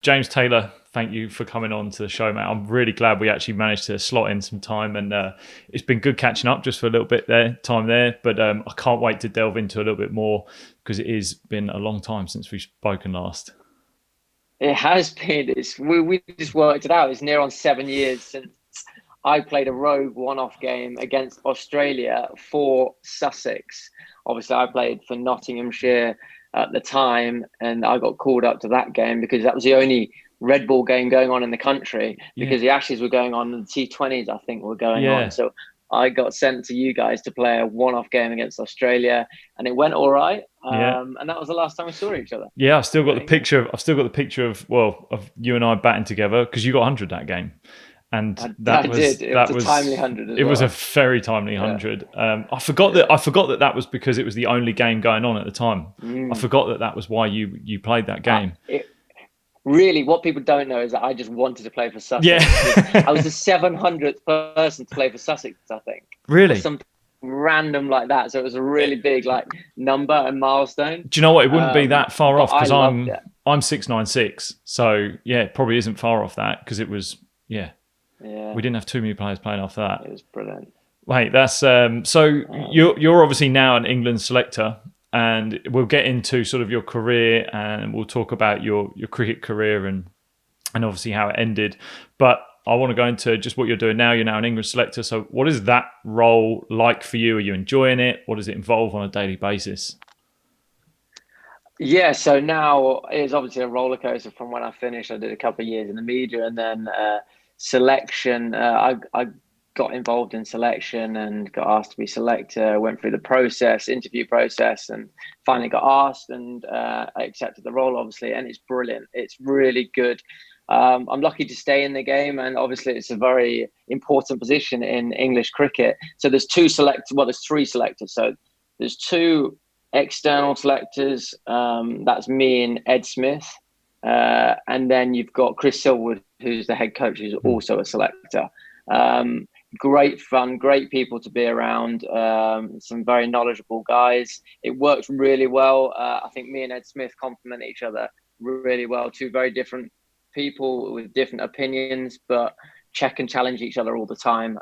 James Taylor, thank you for coming on to the show, mate. I'm really glad we actually managed to slot in some time, and it's been good catching up just for a little bit there. But I can't wait to delve into a little bit more because it has been a long time since we've spoken last. It has been. We just worked it out. It's near on 7 years since I played a rogue one-off game against Australia for Sussex. Obviously, I played for Nottinghamshire at the time, and I got called up to that game because that was the only red ball game going on in the country Yeah, because the Ashes were going on and the T20s, I think, were going on. yeah, So I got sent to you guys to play a one-off game against Australia, and it went all right. yeah. And that was the last time we saw each other. Yeah, I've still got the There you go. picture. I've still got the picture of you and I batting together because you got 100 that game, and I did. It was a timely 100 as it was a well. very timely Yeah, 100. I forgot that was because it was the only game going on at the time. I mm. forgot that was why you played that game. Really, what people don't know is that I just wanted to play for Yeah, Sussex because I was the 700th person to play for Sussex, I think, or really. something random like that. So it was a really big number and milestone. Do you know what? It wouldn't be that far But off I because loved it. I'm 696. So yeah, it probably isn't far off that because it was Yeah, we didn't have too many players playing after that. it was brilliant. Wait, that's so Um, you're obviously now an England selector, and we'll get into sort of your career, and we'll talk about your cricket career and obviously how it ended. But I want to go into just what you're doing now. You're now an England selector. So what is that role like for you? Are you enjoying it? What does it involve on a daily basis? yeah, so now it's obviously a roller coaster from when I finished. I did a couple of years in the media and then selection. I got involved in selection and got asked to be selector, went through the process, interview process, and finally got asked and I accepted the role, obviously. And it's brilliant. It's really good. I'm lucky to stay in the game, and obviously it's a very important position in English cricket. So there's two selectors, well, there's three selectors. So there's two external selectors. That's me and Ed Smith. And then you've got Chris Silverwood, who's the head coach, who's Hmm. also a selector. Um, Great fun, great people to be around, some very knowledgeable guys. It works really well. I think me and Ed Smith complement each other really well. Two very different people with different opinions, but check and challenge each other all the time.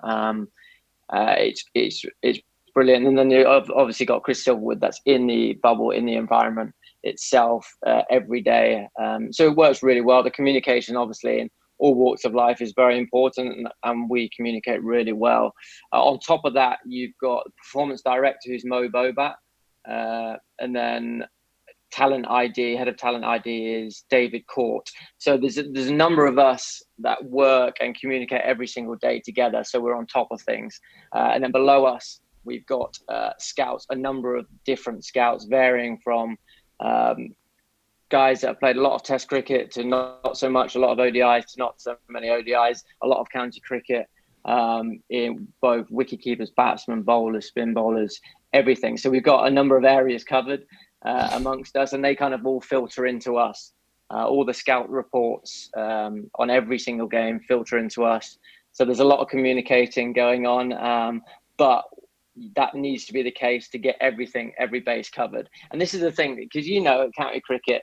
It's brilliant. And then you obviously got Chris Silverwood, that's in the bubble, in the environment itself every day. So it works really well. The communication, obviously, in all walks of life is very important, and we communicate really well. On top of that, you've got the performance director, who's Mo Bobat, and then head of talent ID is David Court. So there's a number of us that work and communicate every single day together. So we're on top of things. And then below us, we've got scouts, a number of different scouts, varying from um, guys that have played a lot of Test cricket to not so much, a lot of ODIs to not so many ODIs, a lot of county cricket, in both wicket keepers, batsmen, bowlers, spin bowlers, everything. So we've got a number of areas covered amongst us, and they kind of all filter into us. All the scout reports on every single game filter into us. So there's a lot of communicating going on, but that needs to be the case to get everything, every base covered. And this is the thing, because at county cricket,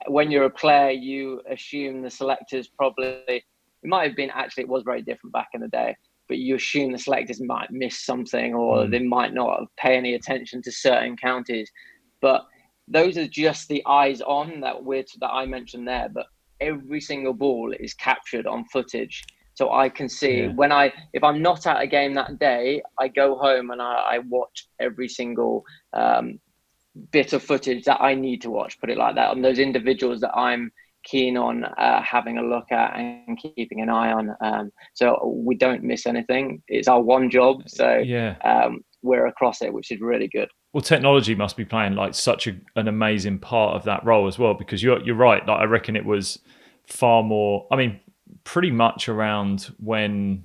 when you're a player, you assume the selectors probably, it might have been, actually, it was very different back in the day, but you assume the selectors might miss something or Mm. they might not pay any attention to certain counties. But those are just the eyes on that I mentioned there. But every single ball is captured on footage. So I can see Yeah. when if I'm not at a game that day, I go home and I watch every single bit of footage that I need to watch, put it like that, on those individuals that I'm keen on having a look at and keeping an eye on. So we don't miss anything. It's our one job. So Yeah. we're across it, which is really good. Well, technology must be playing like such an amazing part of that role as well, because you're right. Like I reckon it was far more. I mean, pretty much around when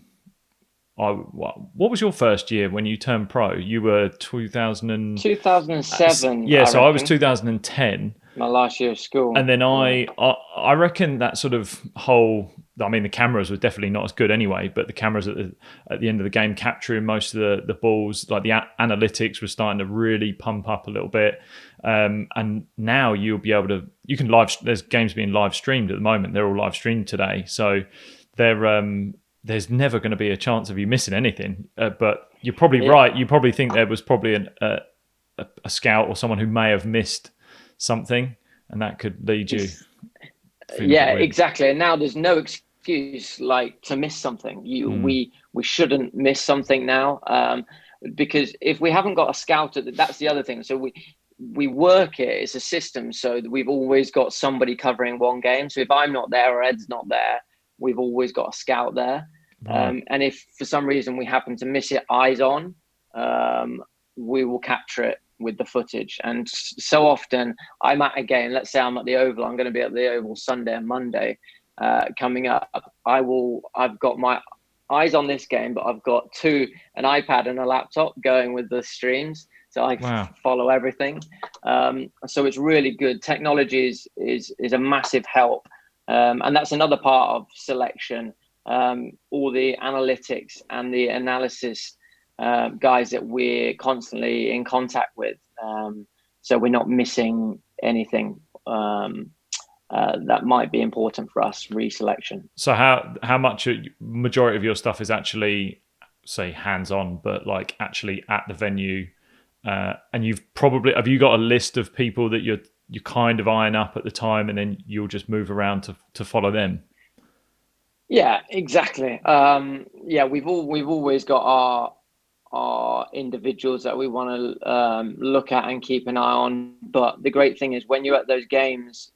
what was your first year when you turned pro? You were 2000 and 2007, yeah. I So I was reckon, 2010, my last year of school. and then Yeah. I reckon that sort of whole I mean, the cameras were definitely not as good anyway, but the cameras at the end of the game capturing most of the balls, like the analytics was starting to really pump up a little bit. And now you can there's games being live streamed at the moment. They're all live streamed today. So there's never going to be a chance of you missing anything. But you're probably right. You probably think there was probably a scout or someone who may have missed something, and that could lead you. Yeah, exactly. And now there's no excuse like to miss something. We shouldn't miss something now, because if we haven't got a scout, that's the other thing. So we work it. It's a system, so that we've always got somebody covering one game. So if I'm not there or Ed's not there, we've always got a scout there. Right. And if for some reason we happen to miss it eyes on, we will capture it with the footage. And so often I'm at a game, let's say I'm at the Oval, I'm going to be at the Oval Sunday and Monday coming up. I've got my eyes on this game, but I've got an iPad and a laptop going with the streams. So I follow everything. So it's really good. Technology is a massive help. And that's another part of selection. All the analytics and the analysis guys that we're constantly in contact with, so we're not missing anything that might be important for us reselection. So how much majority of your stuff is actually, say, hands-on, but like actually at the venue, and have you got a list of people that you kind of eyeing up at the time, and then you'll just move around to follow them? Yeah, exactly. We've always got our individuals that we want to look at and keep an eye on. But the great thing is when you're at those games,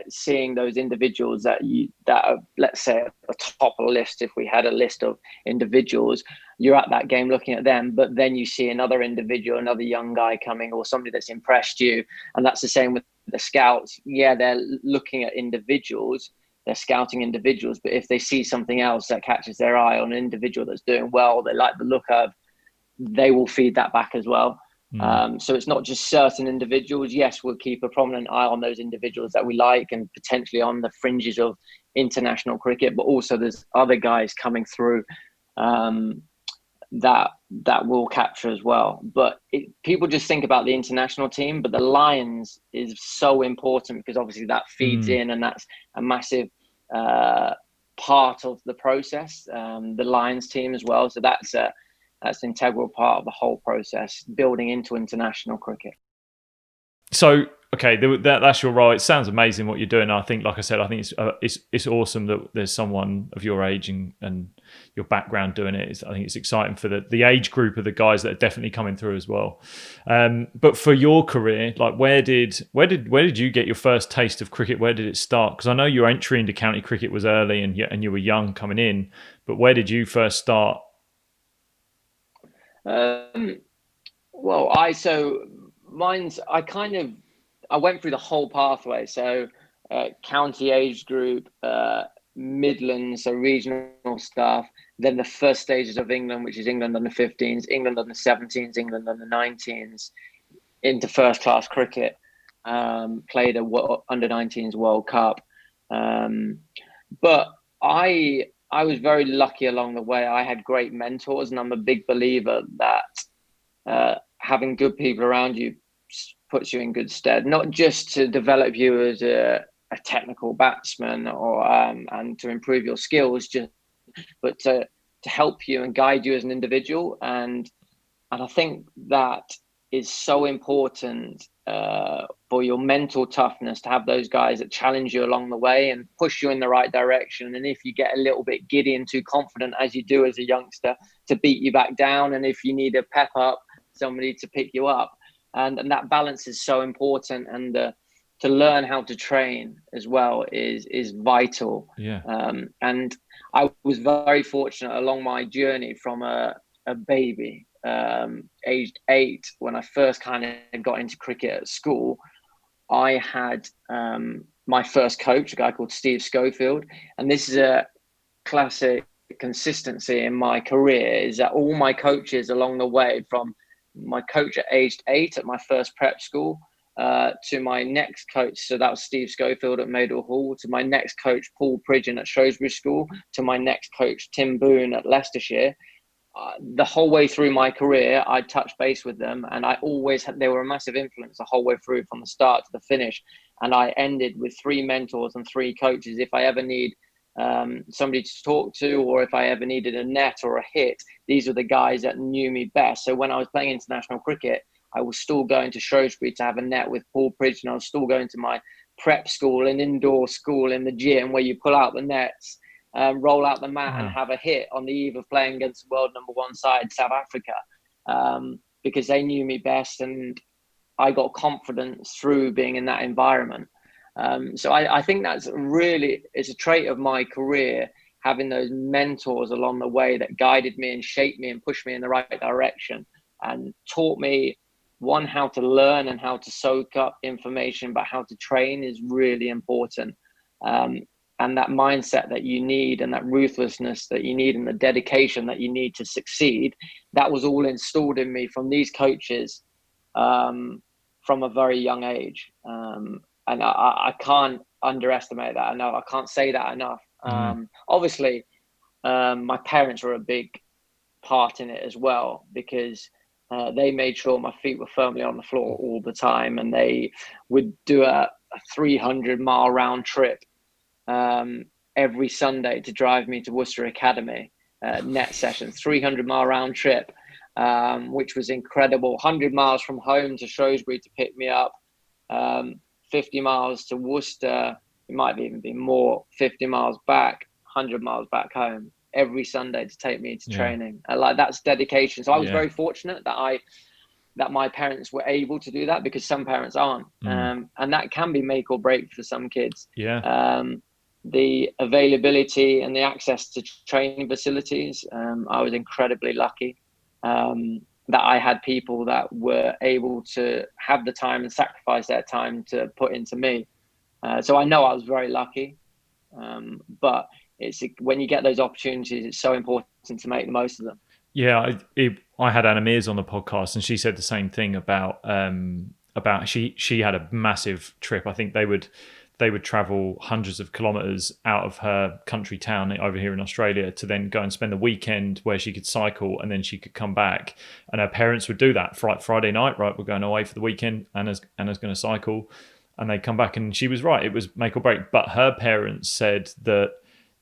seeing those individuals that are, let's say, at the top of the list, if we had a list of individuals, you're at that game looking at them, but then you see another individual, another young guy coming, or somebody that's impressed you. And that's the same with the scouts. Yeah, they're looking at individuals, they're scouting individuals, but if they see something else that catches their eye on an individual that's doing well, they like the look of, they will feed that back as well. So it's not just certain individuals. Yes, we'll keep a prominent eye on those individuals that we like and potentially on the fringes of international cricket, but also there's other guys coming through that will capture as well. But people just think about the international team, but the Lions is so important because obviously that feeds in, and that's a massive part of the process. The Lions team as well. So that's an integral part of the whole process, building into international cricket. So, okay, that's your role. It sounds amazing what you're doing. I think, like I said, I think it's awesome that there's someone of your age and your background doing it. I think it's exciting for the age group of the guys that are definitely coming through as well. But for your career, like where did you get your first taste of cricket? Where did it start? Because I know your entry into county cricket was early and you were young coming in. But where did you first start? I went through the whole pathway. So county age group, Midlands, so regional stuff, then the first stages of England, which is England under 15s, England under 17s, England under 19s, into first class cricket, played a under 19s World Cup. But I was very lucky along the way. I had great mentors, and I'm a big believer that having good people around you puts you in good stead, not just to develop you as a technical batsman or and to improve your skills, but to help you and guide you as an individual. And I think that is so important for your mental toughness, to have those guys that challenge you along the way and push you in the right direction. And if you get a little bit giddy and too confident, as you do as a youngster, to beat you back down. And if you need a pep up, somebody to pick you up. And that balance is so important. And to learn how to train as well is vital. Yeah. And I was very fortunate along my journey from a baby, aged 8, when I first kind of got into cricket at school. I had my first coach, a guy called Steve Schofield. And this is a classic consistency in my career, is that all my coaches along the way, from my coach at aged 8 at my first prep school, to my next coach, so that was Steve Schofield at Maydell Hall, to my next coach, Paul Pridgeon at Shrewsbury School, to my next coach, Tim Boone at Leicestershire. The whole way through my career, I touched base with them, and I always had, they were a massive influence the whole way through from the start to the finish. And I ended with 3 mentors and 3 coaches. If I ever need somebody to talk to, or if I ever needed a net or a hit, these were the guys that knew me best. So when I was playing international cricket, I was still going to Shrewsbury to have a net with Paul Pridgeon. I was still going to my prep school, an indoor school in the gym where you pull out the nets, roll out the mat and have a hit on the eve of playing against the world #1 side, South Africa, because they knew me best and I got confidence through being in that environment. So I think that's really, it's a trait of my career, having those mentors along the way that guided me and shaped me and pushed me in the right direction and taught me, one, how to learn and how to soak up information, but how to train is really important. And that mindset that you need and that ruthlessness that you need and the dedication that you need to succeed, that was all installed in me from these coaches from a very young age. And I can't underestimate that. I can't say that enough. Obviously, my parents were a big part in it as well, because they made sure my feet were firmly on the floor all the time, and they would do a 300-mile round trip every Sunday to drive me to Worcester Academy net sessions, 300-mile round trip, which was incredible. 100 miles from home to Shrewsbury to pick me up, 50 miles to Worcester, it might even be more, 50 miles back, 100 miles back home every Sunday to take me to training. Like, that's dedication. So I was very fortunate that my parents were able to do that, because some parents aren't. And that can be make or break for some kids. The availability and the access to training facilities, I was incredibly lucky that I had people that were able to have the time and sacrifice their time to put into me. So I know I was very lucky, but when you get those opportunities, it's so important to make the most of them. Yeah, I had Anna Mears on the podcast, and she said the same thing about she had a massive trip. I think they would travel hundreds of kilometers out of her country town over here in Australia to then go and spend the weekend where she could cycle, and then she could come back. And her parents would do that Friday night, right? We're going away for the weekend. Anna's going to cycle, and they'd come back, and she was right. It was make or break. But her parents said that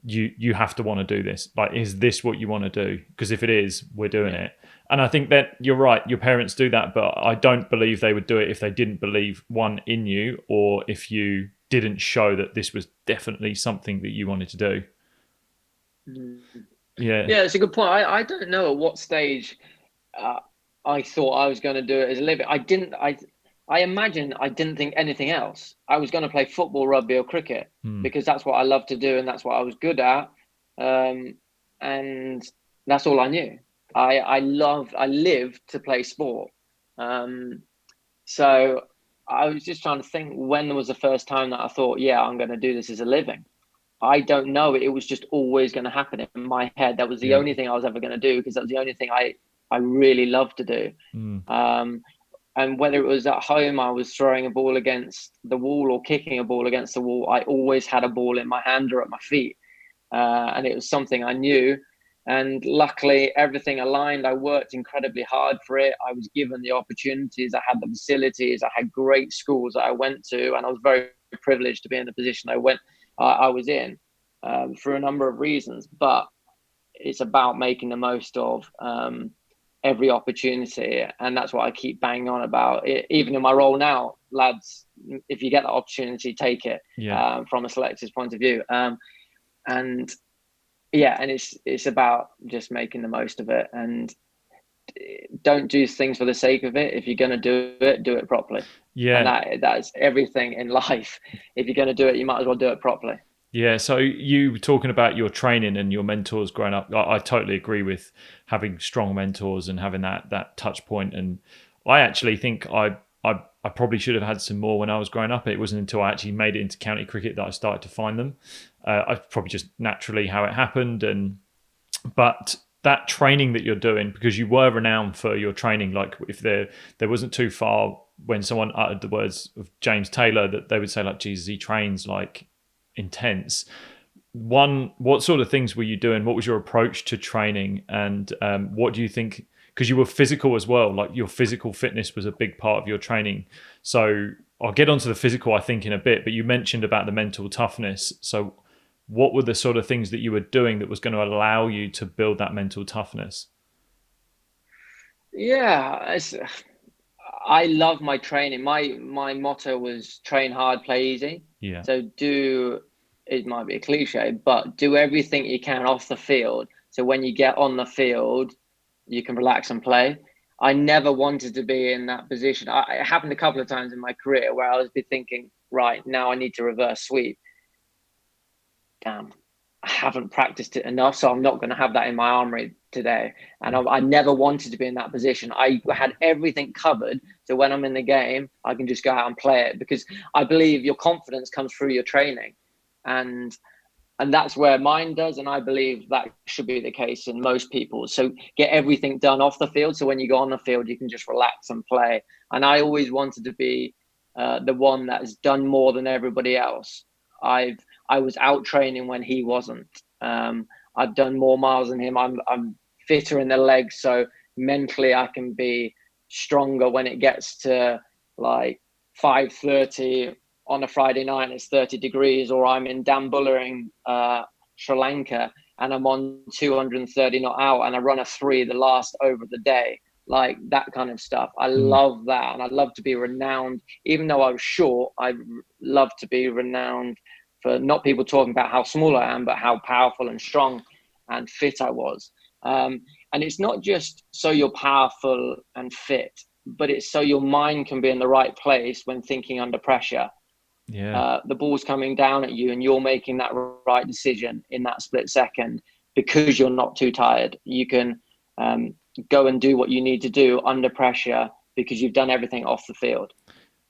you have to want to do this. Like, is this what you want to do? Because if it is, we're doing it. And I think that you're right. Your parents do that, but I don't believe they would do it if they didn't believe, one, in you, or if you didn't show that this was definitely something that you wanted to do. Yeah, it's a good point. I don't know at what stage I thought I was going to do it as a living. I imagine I didn't think anything else. I was going to play football, rugby, or cricket because that's what I love to do and that's what I was good at, and that's all I knew. I lived to play sport. So I was just trying to think, when was the first time that I thought, yeah, I'm going to do this as a living? I don't know. It was just always going to happen in my head. That was the only thing I was ever going to do, because that was the only thing I really loved to do. And whether it was at home, I was throwing a ball against the wall or kicking a ball against the wall, I always had a ball in my hand or at my feet. And it was something I knew. And luckily, everything aligned. I worked incredibly hard for it. I was given the opportunities. I had the facilities. I had great schools that I went to. And I was very privileged to be in the position I was in for a number of reasons. But it's about making the most of every opportunity. And that's what I keep banging on about. Even in my role now, lads, if you get the opportunity, take it from a selector's point of view. And it's about just making the most of it, and don't do things for the sake of it. If you're going to do it properly. And that's everything in life. If you're going to do it, you might as well do it properly. Yeah, so you were talking about your training and your mentors growing up. I totally agree with having strong mentors and having that touch point. And I actually think I probably should have had some more when I was growing up. It wasn't until I actually made it into county cricket that I started to find them. I probably just naturally how it happened. But that training that you're doing, because you were renowned for your training, like if there wasn't too far when someone uttered the words of James Taylor, that they would say like, Jesus, he trains like intense. One, what sort of things were you doing? What was your approach to training? And what do you think, because you were physical as well, like your physical fitness was a big part of your training. So I'll get onto the physical, I think, in a bit, but you mentioned about the mental toughness. So what were the sort of things that you were doing that was going to allow you to build that mental toughness? Yeah, I love my training. My motto was train hard, play easy. Yeah. So it might be a cliche, but do everything you can off the field. So when you get on the field, you can relax and play. I never wanted to be in that position. It happened a couple of times in my career where I was thinking, right, now I need to reverse sweep. Damn, I haven't practiced it enough, so I'm not going to have that in my armory today. And I never wanted to be in that position. I had everything covered, so when I'm in the game, I can just go out and play it, because I believe your confidence comes through your training, and that's where mine does, and I believe that should be the case in most people. So get everything done off the field, so when you go on the field, you can just relax and play. And I always wanted to be the one that has done more than everybody else. I was out training when he wasn't. I've done more miles than him. I'm fitter in the legs, so mentally I can be stronger when it gets to like 5:30 on a Friday night. It's 30 degrees, or I'm in Dambulla, Sri Lanka, and I'm on 230 not out, and I run a 3 the last over the day. Like that kind of stuff. I love that, and I'd love to be renowned. Even though I was short, I love to be renowned for not people talking about how small I am, but how powerful and strong and fit I was. And it's not just so you're powerful and fit, but it's so your mind can be in the right place when thinking under pressure. Yeah. The ball's coming down at you and you're making that right decision in that split second because you're not too tired. You can go and do what you need to do under pressure because you've done everything off the field.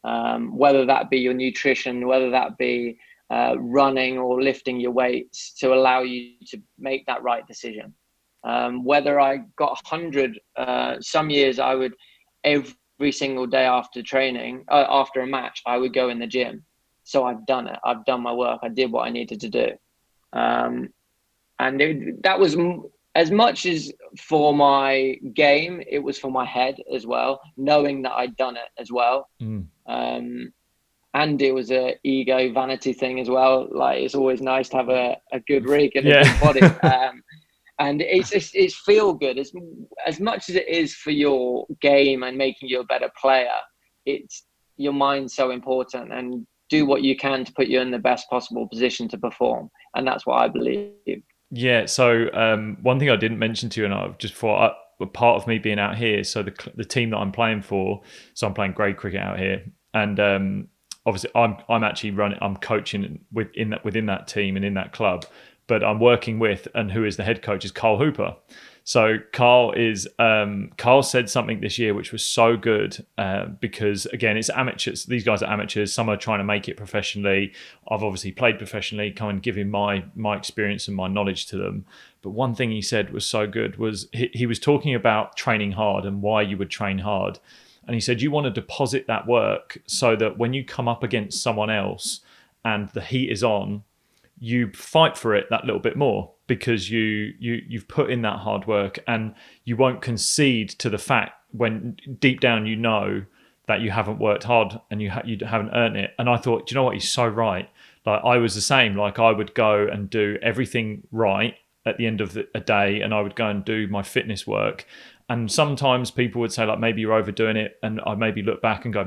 Whether that be your nutrition, whether that be running or lifting your weights to allow you to make that right decision. Whether I got 100, some years I would, every single day after training, after a match, I would go in the gym. So I've done it. I've done my work. I did what I needed to do. That was as much as for my game, it was for my head as well, knowing that I'd done it as well. And it was a ego vanity thing as well. Like it's always nice to have a good rig and a good body. And it's feel good as much as it is for your game and making you a better player. It's your mind's so important, and do what you can to put you in the best possible position to perform. And that's what I believe. Yeah. So one thing I didn't mention to you, and I've just thought, part of me being out here, so the team that I'm playing for, so I'm playing grade cricket out here, and obviously I'm actually I'm coaching within that team and in that club, but I'm working with, and who is the head coach is Carl Hooper. So Carl said something this year which was so good because again, it's amateurs. These guys are amateurs. Some are trying to make it professionally. I've obviously played professionally, kind of giving my experience and my knowledge to them. But one thing he said was so good was he was talking about training hard and why you would train hard. And he said, you want to deposit that work so that when you come up against someone else and the heat is on, you fight for it that little bit more because you've put in that hard work, and you won't concede to the fact when deep down you know that you haven't worked hard and you haven't earned it. And I thought, do you know what? He's so right. Like I was the same. Like I would go and do everything right at the end of a day, and I would go and do my fitness work. And sometimes people would say like, maybe you're overdoing it. And I maybe look back and go,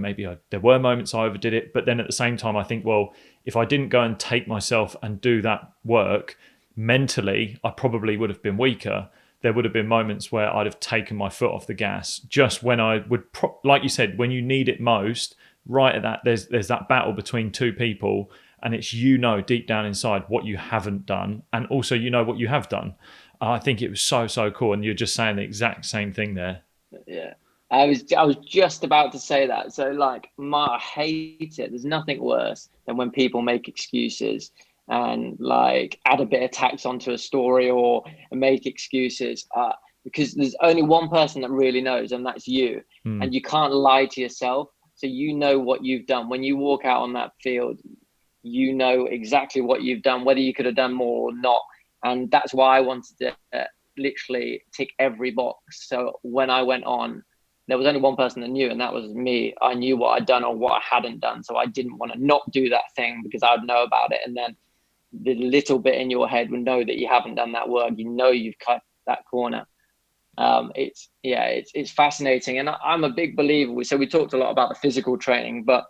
there were moments I overdid it. But then at the same time, I think, well, if I didn't go and take myself and do that work mentally, I probably would have been weaker. There would have been moments where I'd have taken my foot off the gas just when I would, like you said, when you need it most, right at that, there's that battle between two people, and it's, deep down inside what you haven't done. And also, what you have done. I think it was so cool, and you're just saying the exact same thing there. Yeah, I was just about to say that. So like, I hate it. There's nothing worse than when people make excuses and like add a bit of tax onto a story or make excuses because there's only one person that really knows, and that's you. And you can't lie to yourself. So you know what you've done. When you walk out on that field, you know exactly what you've done, whether you could have done more or not. And that's why I wanted to literally tick every box. So when I went on, there was only one person that knew, and that was me. I knew what I'd done or what I hadn't done. So I didn't want to not do that thing because I'd know about it. And then the little bit in your head would know that you haven't done that work. You know you've cut that corner. It's fascinating, and I'm a big believer. So we talked a lot about the physical training, but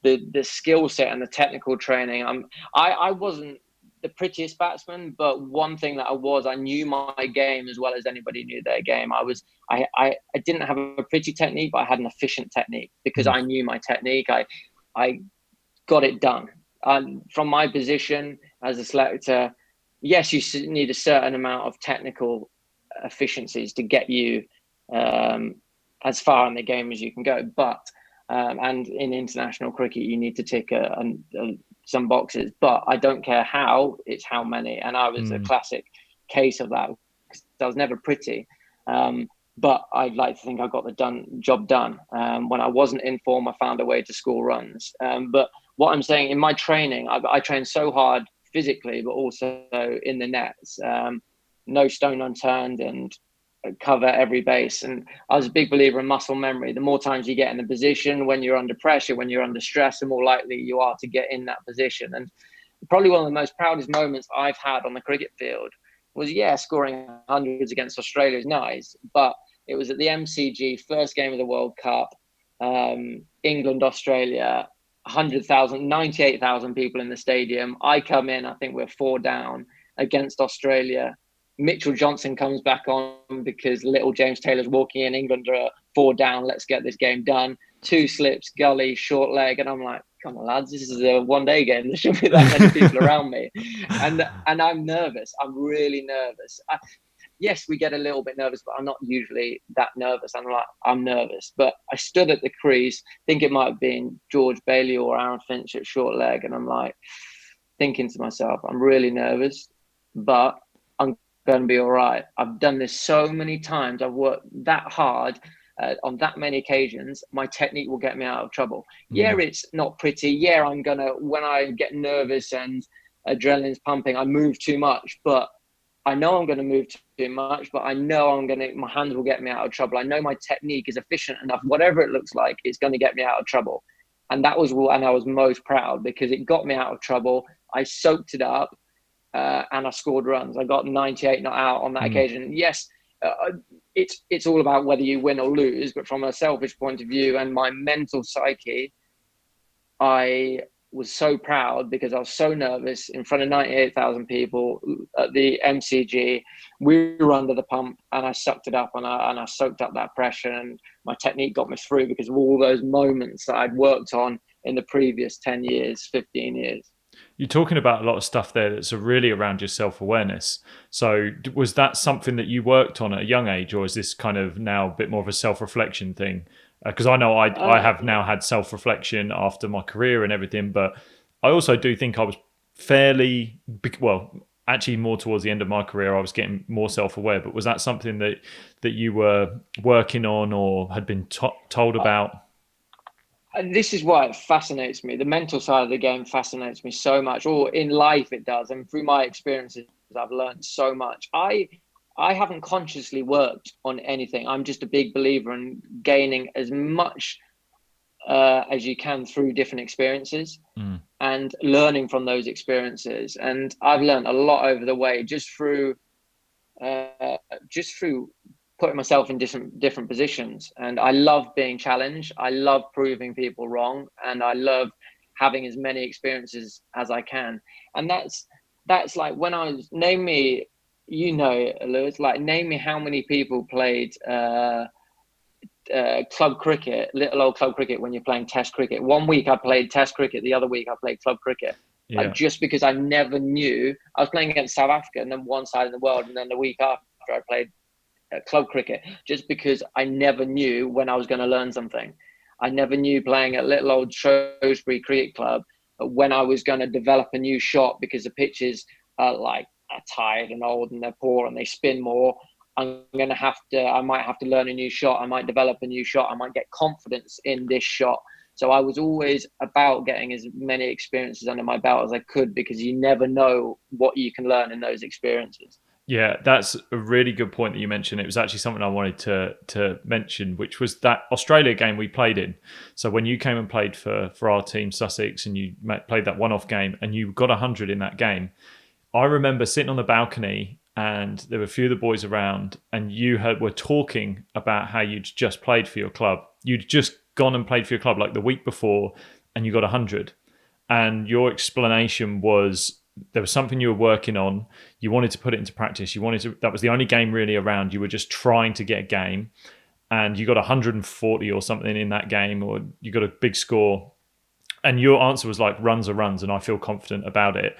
the skill set and the technical training. I wasn't the prettiest batsman, but one thing that I knew my game as well as anybody knew their game. I didn't have a pretty technique, but I had an efficient technique because I knew my technique. I got it done. From my position as a selector, yes, you need a certain amount of technical efficiencies to get you as far in the game as you can go. But and in international cricket, you need to tick some boxes. But I don't care how; it's how many. And I was a classic case of that because I was never pretty. But I'd like to think I got the job done. When I wasn't in form, I found a way to score runs. But what I'm saying in my training, I train so hard physically, but also in the nets. No stone unturned and cover every base. And I was a big believer in muscle memory. The more times you get in the position when you're under pressure, when you're under stress, the more likely you are to get in that position. And probably one of the most proudest moments I've had on the cricket field was, scoring hundreds against Australia is nice, but it was at the MCG, first game of the World Cup, England, Australia, 100,000, 98,000 people in the stadium. I come in, I think we're 4 down against Australia. Mitchell Johnson comes back on because little James Taylor's walking in. England are 4 down. Let's get this game done. 2 slips, gully, short leg. And I'm like, come on, lads, this is a one-day game. There shouldn't be that many people around me. And I'm nervous. I'm really nervous. Yes, we get a little bit nervous, but I'm not usually that nervous. I'm nervous. But I stood at the crease, think it might have been George Bailey or Aaron Finch at short leg. And I'm like, thinking to myself, I'm really nervous, but I'm going to be all right. I've done this so many times. I've worked that hard on that many occasions. My technique will get me out of trouble. Yeah, it's not pretty. Yeah, when I get nervous and adrenaline's pumping, I move too much, but I know I'm going to move too much, but I know my hands will get me out of trouble. I know my technique is efficient enough. Whatever it looks like, it's going to get me out of trouble. And that was when I was most proud because it got me out of trouble. I soaked it up and I scored runs. I got 98 not out on that occasion. Yes, it's all about whether you win or lose, but from a selfish point of view and my mental psyche, I was so proud because I was so nervous in front of 98,000 people at the MCG. We were under the pump and I sucked it up and I soaked up that pressure, and my technique got me through because of all those moments that I'd worked on in the previous 10 years, 15 years. You're talking about a lot of stuff there that's really around your self-awareness. So was that something that you worked on at a young age, or is this kind of now a bit more of a self-reflection thing? Because I know I have now had self-reflection after my career and everything, but I also do think I was fairly, actually more towards the end of my career, I was getting more self-aware. But was that something that you were working on or had been told about? This is why it fascinates me. The mental side of the game fascinates me so much, or in life it does. And through my experiences, I've learned so much. I haven't consciously worked on anything. I'm just a big believer in gaining as much as you can through different experiences and learning from those experiences. And I've learned a lot over the way just through putting myself in different positions. And I love being challenged. I love proving people wrong, and I love having as many experiences as I can. And that's like when I was name me, Lewis, like name me how many people played club cricket, little old club cricket when you're playing test cricket. One week I played test cricket, the other week I played club cricket. Yeah. Like just because I never knew. I was playing against South Africa and then one side of the world, and then the week after I played club cricket, just because I never knew when I was going to learn something. I never knew playing at little old Shrewsbury Cricket Club when I was going to develop a new shot, because the pitches are tired and old and they're poor and they spin more. I might have to learn a new shot. I might develop a new shot. I might get confidence in this shot So I was always about getting as many experiences under my belt as I could, because you never know what you can learn in those experiences. Yeah, that's a really good point that you mentioned. It was actually something I wanted to mention, which was that Australia game we played in. So when you came and played for our team, Sussex, and you played that one-off game, and you got 100 in that game, I remember sitting on the balcony, and there were a few of the boys around, and were talking about how you'd just played for your club. You'd just gone and played for your club like the week before, and you got 100. And your explanation was there was something you were working on. You wanted to put it into practice. That was the only game really around. You were just trying to get a game, and you got 140 or something in that game, or you got a big score. And your answer was like, runs are runs, and I feel confident about it.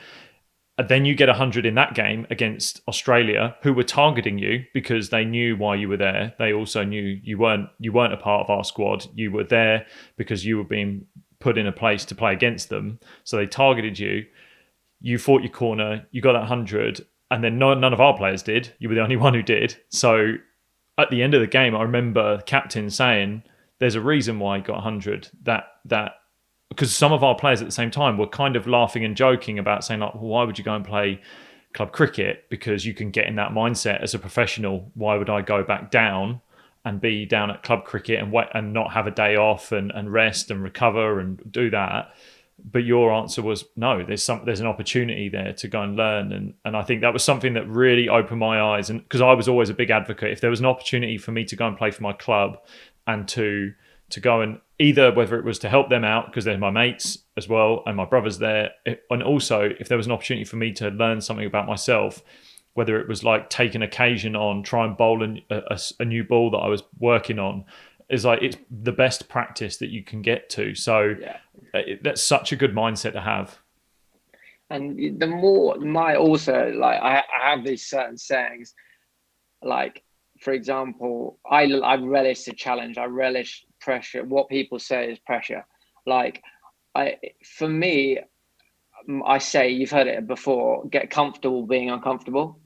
And then you get 100 in that game against Australia, who were targeting you because they knew why you were there. They also knew you weren't a part of our squad. You were there because you were being put in a place to play against them. So they targeted you. You fought your corner. You got that 100, and then none of our players did. You were the only one who did. So at the end of the game, I remember the captain saying, "There's a reason why you got 100." That because some of our players at the same time were kind of laughing and joking about saying, like, well, why would you go and play club cricket? Because you can get in that mindset as a professional. Why would I go back down and be down at club cricket and not have a day off and rest and recover and do that? But your answer was no. There's an opportunity there to go and learn, and I think that was something that really opened my eyes. And because I was always a big advocate, if there was an opportunity for me to go and play for my club and to go and either, whether it was to help them out because they're my mates as well and my brother's there, and also if there was an opportunity for me to learn something about myself, whether it was like take an occasion on, try and bowl a new ball that I was working on, is like it's the best practice that you can get to. So that's such a good mindset to have. And the more also, like, I have these certain sayings, like, for example, I relish the challenge. I relish pressure. What people say is pressure. Like, for me, I say, you've heard it before, get comfortable being uncomfortable.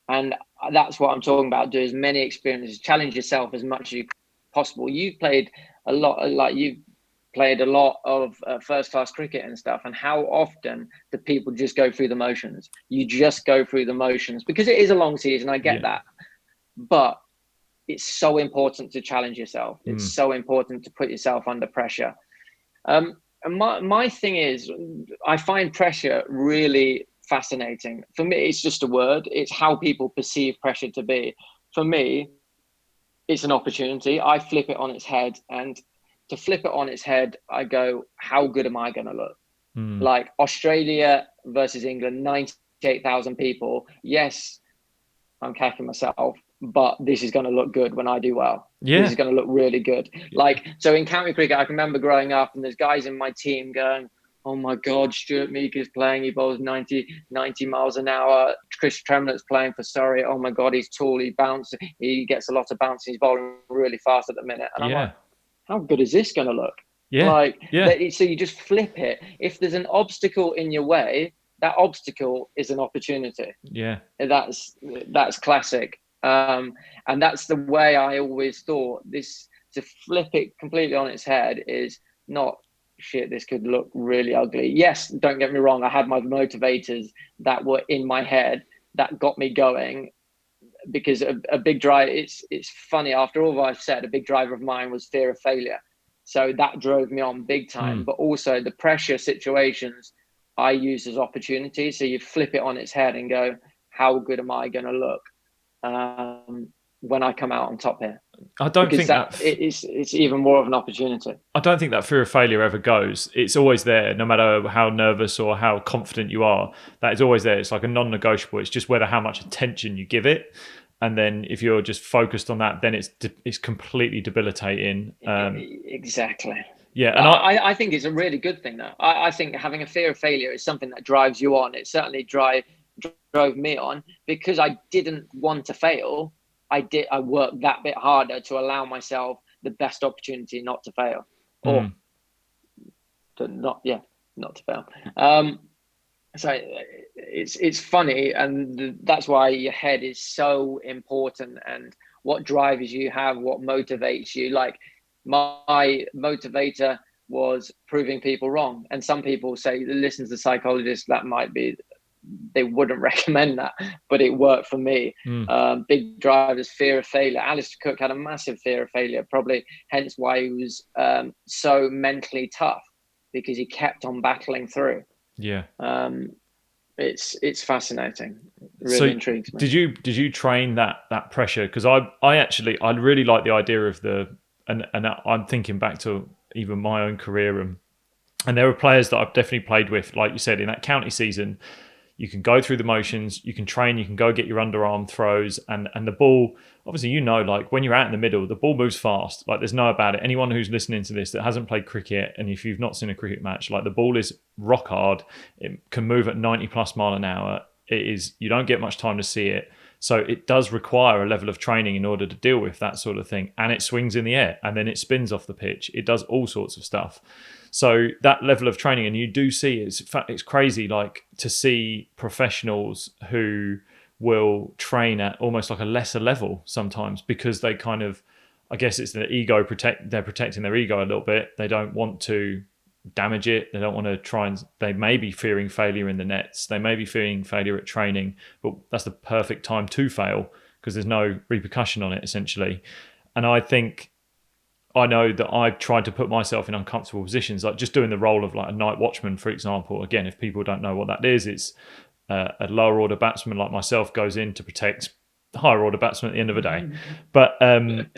And that's what I'm talking about. Do as many experiences, challenge yourself as much as possible. You've played a lot of first class cricket and stuff. And how often do people just go through the motions? You just go through the motions because it is a long season. I get that. But it's so important to challenge yourself. It's so important to put yourself under pressure. And my thing is, I find pressure really fascinating. For me, it's just a word. It's how people perceive pressure to be. For me, it's an opportunity. I flip it on its head, and to flip it on its head, I go, how good am I going to look? Like Australia versus England, 98,000 people. Yes, I'm kicking myself, but this is going to look good when I do well. This is going to look really good. Like, so in county cricket, I can remember growing up and there's guys in my team going, oh my God, Stuart Meek is playing. He bowls 90 miles an hour. Chris Tremlett's playing for Surrey. Oh my God, he's tall. He gets a lot of bounce. He's bowling really fast at the minute. And I'm like, how good is this going to look? So you just flip it. If there's an obstacle in your way, that obstacle is an opportunity. That's classic. And that's the way I always thought. This, to flip it completely on its head, is not shit, this could look really ugly. Yes, don't get me wrong, I had my motivators that were in my head that got me going, because a big drive, it's funny, after all I've said, a big driver of mine was fear of failure. So that drove me on big time. But also the pressure situations I use as opportunities. So you flip it on its head and go, how good am I going to look when I come out on top here? I don't think that it's even more of an opportunity. I don't think that fear of failure ever goes. It's always there, no matter how nervous or how confident you are. That is always there. It's like a non-negotiable. It's just whether how much attention you give it. And then if you're just focused on that, then it's completely debilitating. Exactly. Yeah, and I think it's a really good thing, though. I think having a fear of failure is something that drives you on. It certainly drove me on, because I didn't want to fail. I worked that bit harder to allow myself the best opportunity not to fail, or not to fail. So it's funny, and that's why your head is so important, and what drivers you have, what motivates you. Like, my motivator was proving people wrong. And some people say, listen to the psychologist, that might be, they wouldn't recommend that, but it worked for me. Big drivers, fear of failure. Alistair Cook had a massive fear of failure, probably hence why he was so mentally tough, because he kept on battling through. Yeah. It's fascinating. It really intrigues me. Did you train that pressure? Because I really like the idea of and I'm thinking back to even my own career, and there are players that I've definitely played with, like you said, in that county season. You can go through the motions, you can train, you can go get your underarm throws, and the ball, obviously, like when you're out in the middle, the ball moves fast. Like there's no about it. Anyone who's listening to this that hasn't played cricket, and if you've not seen a cricket match, like the ball is rock hard. It can move at 90 plus mile an hour. You don't get much time to see it. So it does require a level of training in order to deal with that sort of thing. And it swings in the air, and then it spins off the pitch. It does all sorts of stuff. So that level of training, and you do see it's crazy, like to see professionals who will train at almost like a lesser level sometimes, because they kind of, I guess it's their ego, they're protecting their ego a little bit. They don't want to damage it. They don't want to they may be fearing failure in the nets. They may be fearing failure at training, but that's the perfect time to fail because there's no repercussion on it essentially. And I know that I've tried to put myself in uncomfortable positions, like just doing the role of like a night watchman, for example. Again, if people don't know what that is, it's a lower order batsman like myself goes in to protect the higher order batsman at the end of the day. But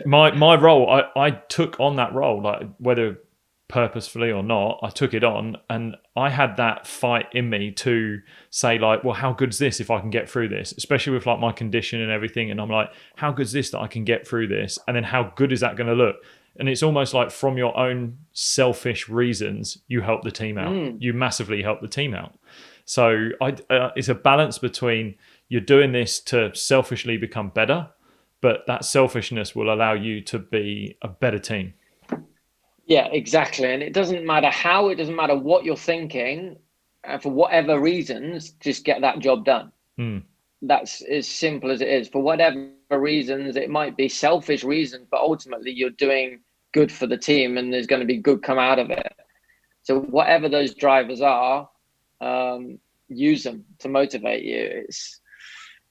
my role, I took on that role, like whether purposefully or not, I took it on, and I had that fight in me to say like, well, how good's this if I can get through this, especially with like my condition and everything. And I'm like, how good's this that I can get through this? And then how good is that going to look? And it's almost like from your own selfish reasons, you help the team out. You massively help the team out. So it's a balance between you're doing this to selfishly become better, but that selfishness will allow you to be a better team. Yeah, exactly. And it doesn't matter how, it doesn't matter what you're thinking, for whatever reasons, just get that job done. That's as simple as it is. For whatever reasons, it might be selfish reasons, but ultimately you're doing good for the team and there's going to be good come out of it. So whatever those drivers are, use them to motivate you.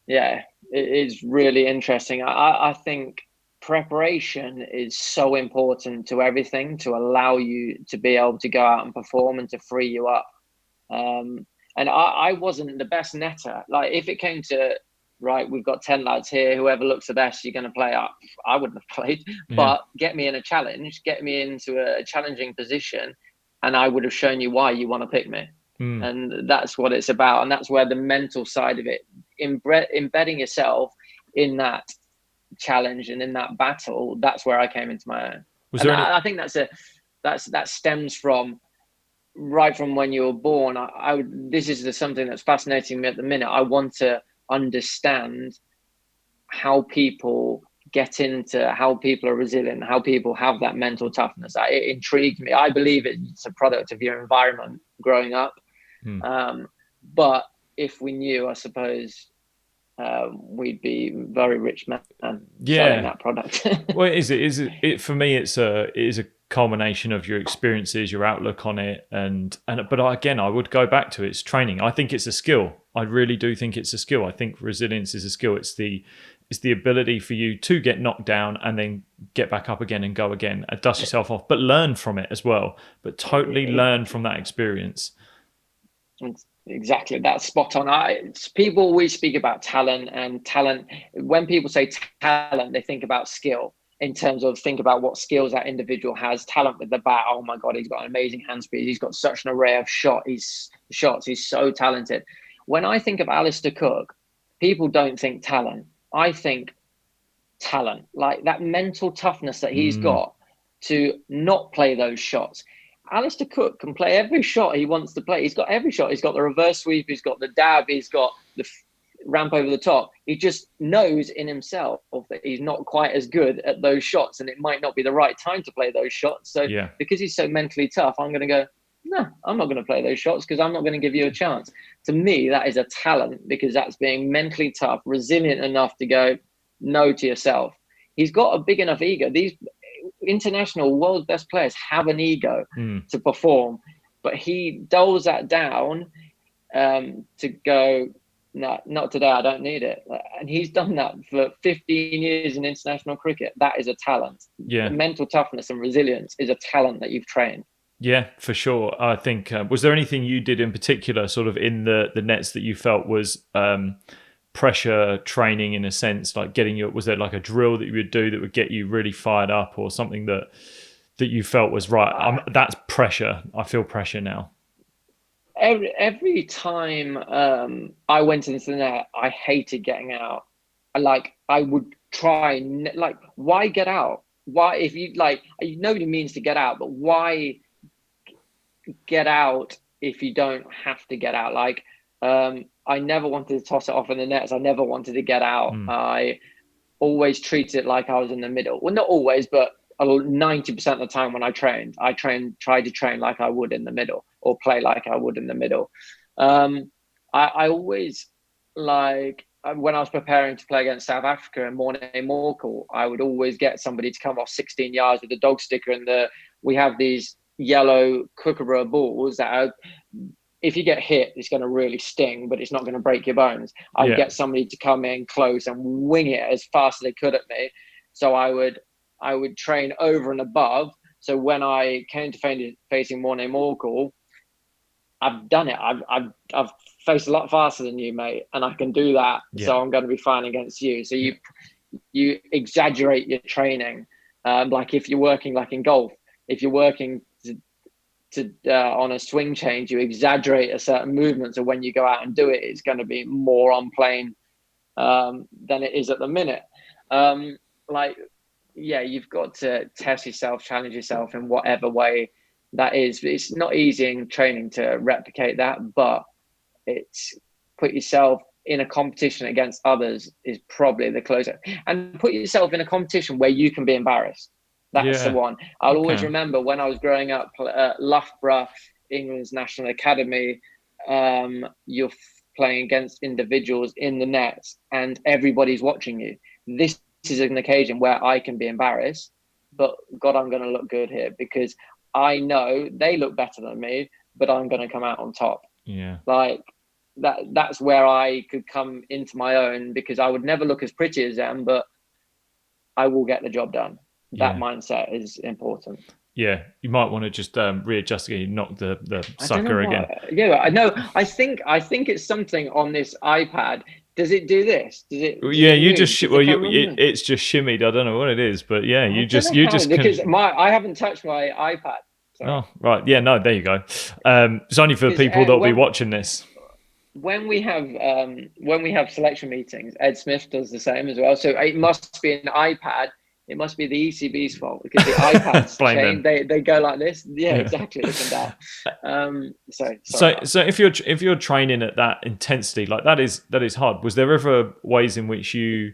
It is really interesting. I think preparation is so important to everything, to allow you to be able to go out and perform and to free you up. And I wasn't the best netter. Like if it came to, right, we've got 10 lads here, whoever looks the best, you're going to play up. I wouldn't have played, but get me in a challenge, get me into a challenging position, and I would have shown you why you want to pick me. And that's what it's about. And that's where the mental side of it, embedding yourself in that challenge and in that battle, that's where I came into my own. I think that stems from right from when you were born. This is something that's fascinating me at the minute. I want to understand how people get into, how people are resilient, how people have that mental toughness. It intrigued me. I believe it's a product of your environment growing up. But if we knew, I suppose we'd be very rich men selling that product. Well, for me, it is a culmination of your experiences, your outlook on it, but again, I would go back to it's training. I think it's a skill. I really do think it's a skill. I think resilience is a skill. It's the ability for you to get knocked down and then get back up again and go again and dust yourself off, but learn from it as well. But totally learn from that experience. Exactly, that's spot on. People always speak about talent, and talent. When people say talent, they think about skill. In terms of think about what skills that individual has. Talent with the bat, oh my God, he's got an amazing hand speed. He's got such an array of shots. He's so talented. When I think of Alistair Cook, people don't think talent. I think talent, like that mental toughness that he's got to not play those shots. Alistair Cook can play every shot he wants to play. He's got every shot. He's got the reverse sweep. He's got the dab. He's got the ramp over the top. He just knows in himself that he's not quite as good at those shots, and it might not be the right time to play those shots. So because he's so mentally tough, I'm going to go, no, I'm not going to play those shots because I'm not going to give you a chance. To me, that is a talent, because that's being mentally tough, resilient enough to go no to yourself. He's got a big enough ego. international world best players have an ego Mm. to perform, but he dulls that down to go, no, not today. I don't need it. And he's done that for 15 years in international cricket. That is a talent. Yeah. Mental toughness and resilience is a talent that you've trained. Yeah, for sure. I think, was there anything you did in particular, sort of in the nets, that you felt was pressure training in a sense, like was there like a drill that you would do that would get you really fired up, or something that you felt was right? That's pressure. I feel pressure now. Every time I went into the net, I hated getting out. I would try, like, why get out? Why, if you like, nobody means to get out, but why get out if you don't have to get out? Like, I never wanted to toss it off in the nets. I never wanted to get out. I always treated it like I was in the middle. Well, not always, but 90% of the time when I tried to train like I would in the middle, or play like I would in the middle. I always, like, when I was preparing to play against South Africa and Morne Morkel, I would always get somebody to come off 16 yards with a dog sticker, and we have these yellow kookaburra balls that are, if you get hit, it's going to really sting, but it's not going to break your bones. I would get somebody to come in close and wing it as fast as they could at me. So I would train over and above. So when I came to facing Morne Morkel, I've done it. I've faced a lot faster than you, mate, and I can do that. Yeah. So I'm going to be fine against you. So you exaggerate your training. Like if you're working, like in golf, if you're working on a swing change, you exaggerate a certain movement, so when you go out and do it, it's going to be more on plane than it is at the minute. You've got to test yourself, challenge yourself in whatever way that is. It's not easy in training to replicate that, but it's put yourself in a competition against others is probably the closer, and put yourself in a competition where you can be embarrassed. That's the one. I'll always remember when I was growing up at Loughborough, England's national academy, you're playing against individuals in the nets and everybody's watching you. This is an occasion where I can be embarrassed, but God, I'm going to look good here, because I know they look better than me, but I'm going to come out on top. Yeah. Like that's where I could come into my own, because I would never look as pretty as them, but I will get the job done. That mindset is important. Yeah, you might want to just readjust again, knock the sucker again. Yeah, I know. I think it's something on this iPad. Does it do this? Does it? It's just shimmied. I don't know what it is, but yeah, because I haven't touched my iPad. Sorry. Oh, right. Yeah, no, there you go. It's only for people that'll be watching this. When we have selection meetings, Ed Smith does the same as well. So it must be an iPad. It must be the ECB's fault, because the iPads change. They go like this. Yeah, exactly. Looking down. So if you're training at that intensity, like that is hard. Was there ever ways in which you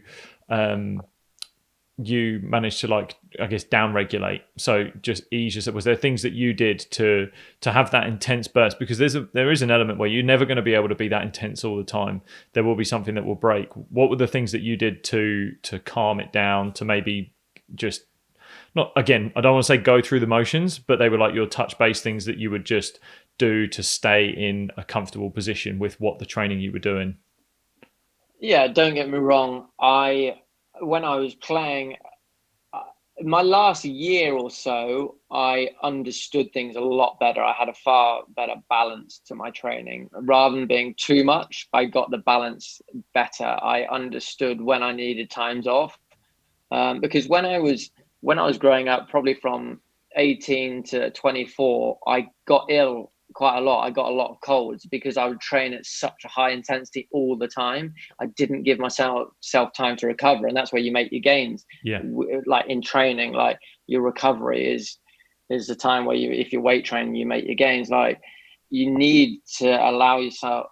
managed to, like, I guess, down regulate, so just ease yourself? Was there things that you did to have that intense burst? Because there is an element where you're never going to be able to be that intense all the time. There will be something that will break. What were the things that you did to calm it down, to maybe just not, again, I don't want to say go through the motions, but they were like your touch base things that you would just do to stay in a comfortable position with what the training you were doing? Yeah, don't get me wrong. When I was playing, my last year or so, I understood things a lot better. I had a far better balance to my training. Rather than being too much, I got the balance better. I understood when I needed times off. Because when I was growing up, probably from 18 to 24, I got ill quite a lot. I got a lot of colds because I would train at such a high intensity all the time. I didn't give myself time to recover, and that's where you make your gains. Yeah, like in training, like your recovery is the time where if you're weight training, you make your gains. Like, you need to allow yourself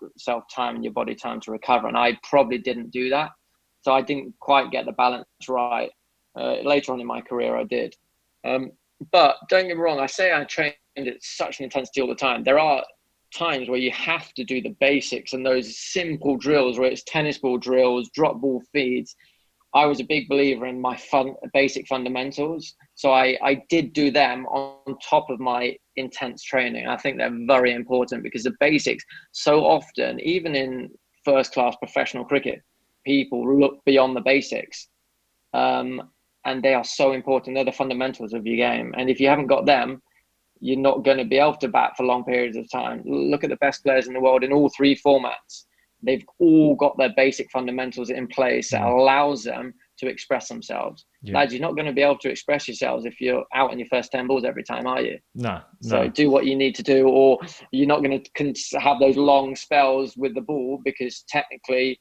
time and your body time to recover, and I probably didn't do that. So I didn't quite get the balance right. Later on in my career, I did. But don't get me wrong, I say I trained at such an intensity all the time. There are times where you have to do the basics and those simple drills, where it's tennis ball drills, drop ball feeds. I was a big believer in my basic fundamentals. So I did do them on top of my intense training. I think they're very important because the basics, so often, even in first class professional cricket, people look beyond the basics. And they are so important. They're the fundamentals of your game. And if you haven't got them, you're not going to be able to bat for long periods of time. Look at the best players in the world in all three formats. They've all got their basic fundamentals in place that allows them to express themselves. Yeah. Lads, you're not going to be able to express yourselves if you're out on your first 10 balls every time, are you? No. So do what you need to do, or you're not going to have those long spells with the ball because technically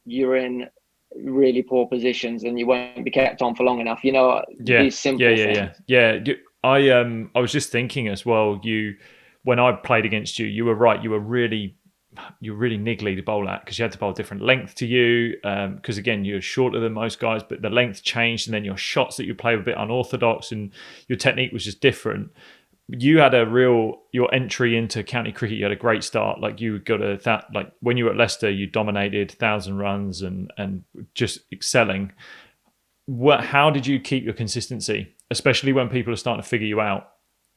you're in really poor positions and you won't be kept on for long enough. You know, these simple things. Yeah. I was just thinking as well. When I played against you, you were right. You were really niggly to bowl at because you had to bowl different length to you. Because again, you're shorter than most guys, but the length changed, and then your shots that you play were a bit unorthodox, and your technique was just different. You had your entry into county cricket. You had a great start. Like you got like when you were at Leicester, you dominated 1,000 runs and just excelling. How did you keep your consistency, especially when people are starting to figure you out?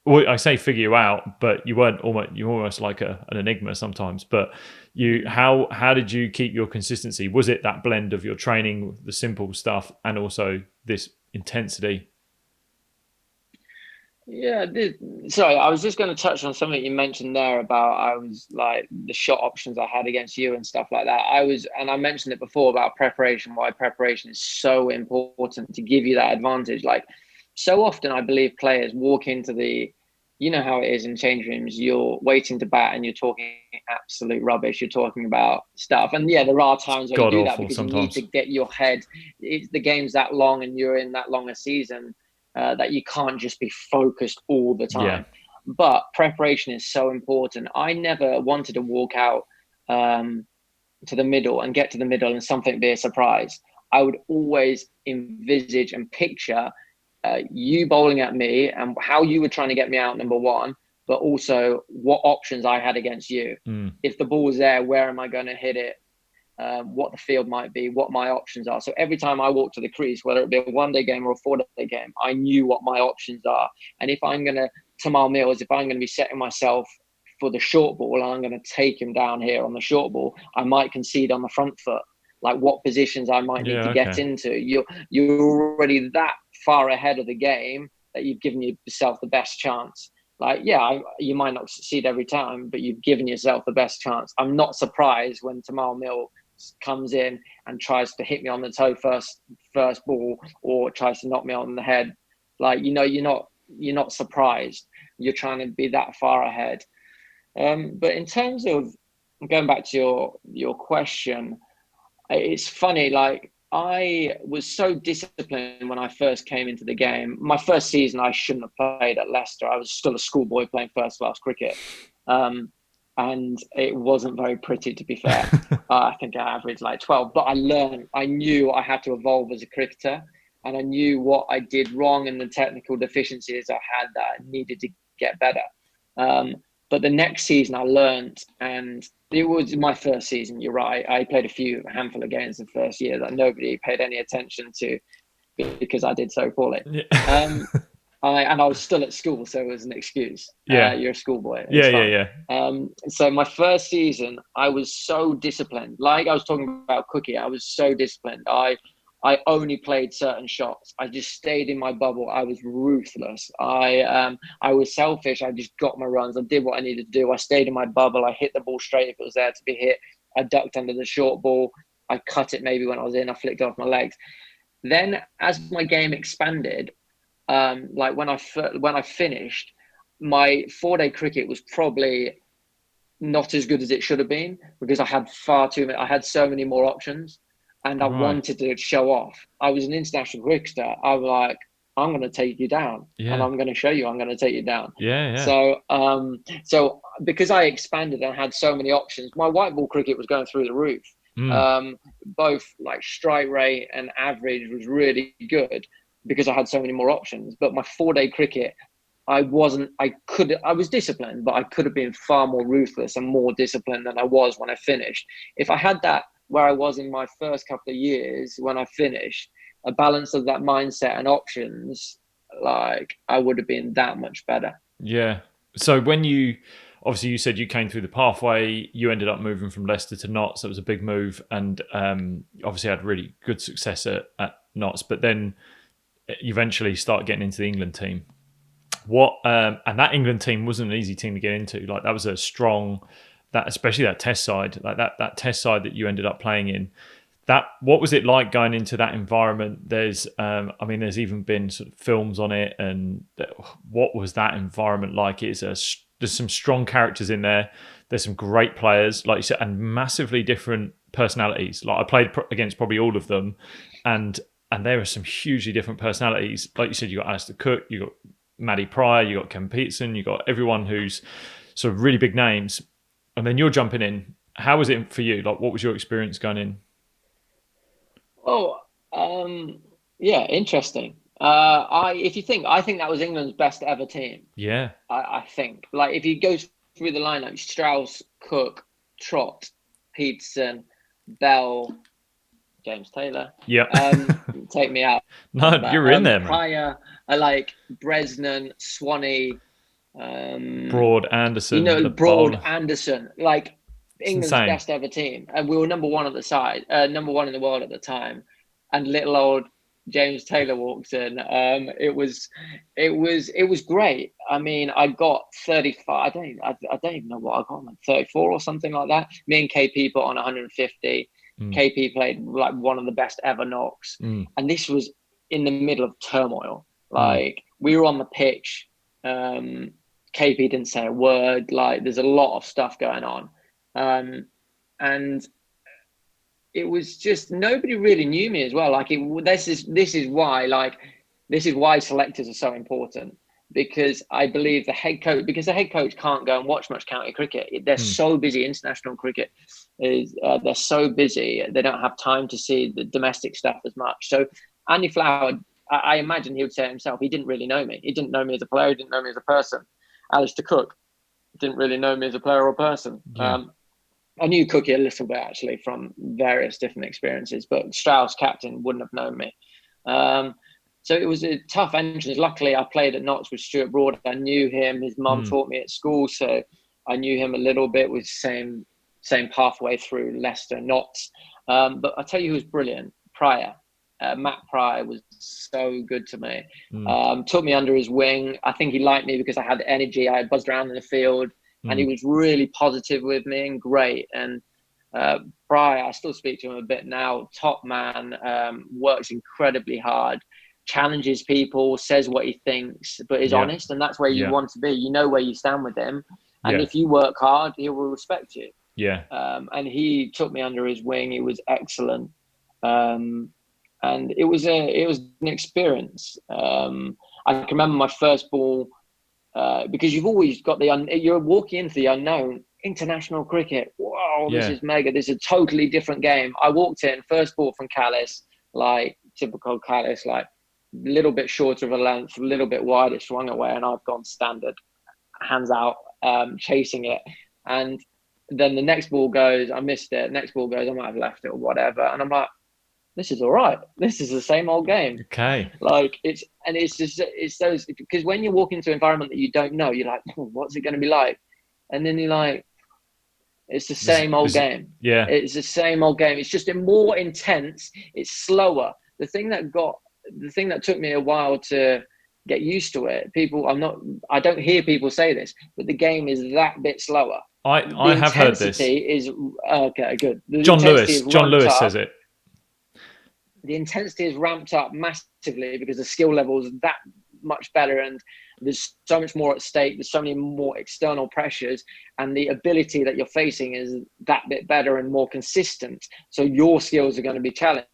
Well, I say figure you out, but you weren't you're almost like an enigma sometimes. But how did you keep your consistency? Was it that blend of your training, the simple stuff, and also this intensity? Yeah, sorry, I was just going to touch on something you mentioned there about I was like the shot options I had against you and stuff like that. And I mentioned it before about preparation, why preparation is so important to give you that advantage. Like so often I believe players walk into you know how it is in change rooms, you're waiting to bat and you're talking absolute rubbish. You're talking about stuff. And yeah, there are times when you do that because sometimes. you need to get your head, the game's that long and you're in that long a season. That you can't just be focused all the time. Yeah. But preparation is so important. I never wanted to walk out to the middle and get to the middle and something be a surprise. I would always envisage and picture you bowling at me and how you were trying to get me out, number one, but also what options I had against you. If the ball was there, where am I going to hit it? What the field might be, what my options are. So every time I walk to the crease, whether it be a 1 day game or a 4 day game, I knew what my options are. And if I'm going to, Tamal Mills, if I'm going to be setting myself for the short ball and I'm going to take him down here on the short ball, I might concede on the front foot. Like what positions I might need to get into. You're already that far ahead of the game that you've given yourself the best chance. Like, yeah, you might not succeed every time, but you've given yourself the best chance. I'm not surprised when Tamal Mills comes in and tries to hit me on the toe first ball or tries to knock me on the head. Like, you know, you're not surprised. You're trying to be that far ahead. But in terms of going back to your question, it's funny, like I was so disciplined when I first came into the game. My first season, I shouldn't have played at Leicester. I was still a schoolboy playing first class cricket. And it wasn't very pretty, to be fair. I think I averaged like 12, but I knew I had to evolve as a cricketer, and I knew what I did wrong and the technical deficiencies I had that I needed to get better. But the next season I learned, and it was my first season, you're right. I played a handful of games the first year that nobody paid any attention to because I did so poorly. Yeah. I was still at school, so it was an excuse. Yeah. You're a schoolboy. Yeah. So my first season, I was so disciplined. Like I was talking about Cookie, I was so disciplined. I only played certain shots. I just stayed in my bubble. I was ruthless. I was selfish. I just got my runs. I did what I needed to do. I stayed in my bubble. I hit the ball straight if it was there to be hit. I ducked under the short ball. I cut it maybe when I was in. I flicked off my legs. Then as my game expanded, like when I finished, my 4 day cricket was probably not as good as it should have been because I had I had so many more options. And I wanted to show off. I was an international cricketer. I was like, I'm going to take you down, and I'm going to show you I'm going to take you down. Yeah. So because I expanded and had so many options, my white ball cricket was going through the roof. Both like strike rate and average was really good because I had so many more options. But my 4 day cricket, I was disciplined, but I could have been far more ruthless and more disciplined than I was when I finished. If I had that where I was in my first couple of years when I finished, a balance of that mindset and options, like I would have been that much better. Yeah. So when you obviously you said you came through the pathway, you ended up moving from Leicester to Notts. That was a big move, and obviously had really good success at Notts. But then you eventually start getting into the England team. What and that England team wasn't an easy team to get into. Like that was a strong, that especially that Test side, like that Test side that you ended up playing in. That what was it like going into that environment? There's I mean there's even been sort of films on it, and what was that environment like? There's some strong characters in there. There's some great players, like you said, and massively different personalities. Like I played against probably all of them, and there are some hugely different personalities. Like you said, you got Alistair Cook, you got Maddie Pryor, you got Ken Peterson, you got everyone who's sort of really big names, and then you're jumping in. How was it for you? Like, what was your experience going in? Oh, yeah, interesting. I think that was England's best ever team. Yeah, I think, like, if you go through the lineup, Strauss, Cook, Trott, Peterson, Bell, James Taylor. yeah. Take me out. No, But you're in there, man. Pryor, I like Bresnan, Swanee, Broad, Anderson, the Broad, bowler. Anderson, like It's England's insane. best ever team, and we were number one at the side, number one in the world at the time, and little old James Taylor walked in. It was great. I mean, I got 35. I don't even know what I got, like 34 or something like that. Me and KP put on 150. Mm, KP played like one of the best ever knocks, mm, and this was in the middle of turmoil. mm. Like we were on the pitch. KP didn't say a word. Like there's a lot of stuff going on, and it was just nobody really knew me as well. Like this is why selectors are so important, because I believe the head coach can't go and watch much county cricket. They're Mm. so busy. International cricket is they're so busy. They don't have time to see the domestic stuff as much. So Andy Flower, I imagine he would say himself, he didn't really know me. He didn't know me as a player. He didn't know me as a person. Alistair Cook didn't really know me as a player or person. Yeah. I knew Cookie a little bit actually from various different experiences, but Strauss captain wouldn't have known me. So it was a tough entrance. Luckily, I played at Notts with Stuart Broad. I knew him. His mum Mm. taught me at school, so I knew him a little bit. With same pathway through Leicester, Notts. But I tell you, who was brilliant. Pryor, Matt Pryor was so good to me. Mm. Took me under his wing. I think he liked me because I had energy. I buzzed around in the field. And he Mm. was really positive with me and great. And Pryor, I still speak to him a bit now. Top man, works incredibly hard, challenges people, says what he thinks, but is Yeah. honest. And that's where you Yeah. want to be. You know where you stand with him. And Yeah. if you work hard, he will respect you. Yeah. And he took me under his wing. He was excellent. And it was an experience. I can remember my first ball. Because you've always got you're walking into the unknown. International cricket, wow, this Yeah. is mega. This is a totally different game. I walked in, first ball from Callis, like typical Callis, like a little bit shorter of a length, a little bit wide, it swung away, and I've gone standard, hands out, chasing it. And then the next ball goes, I missed it. Next ball goes, I might have left it or whatever. And I'm like, this is all right. This is the same old game. Okay. Like it's those, because when you walk into an environment that you don't know, you're like, oh, what's it going to be like? And then you're like, it's the same old game. Yeah. It's the same old game. It's just more intense. It's slower. The thing that took me a while to get used to it. I don't hear people say this, but the game is that bit slower. The I have heard this. intensity is okay. Good. The John intensity Lewis. is John ramped Lewis up. says it. The intensity is ramped up massively because the skill level is that much better, and there's so much more at stake. There's so many more external pressures, and the ability that you're facing is that bit better and more consistent. So your skills are going to be challenged.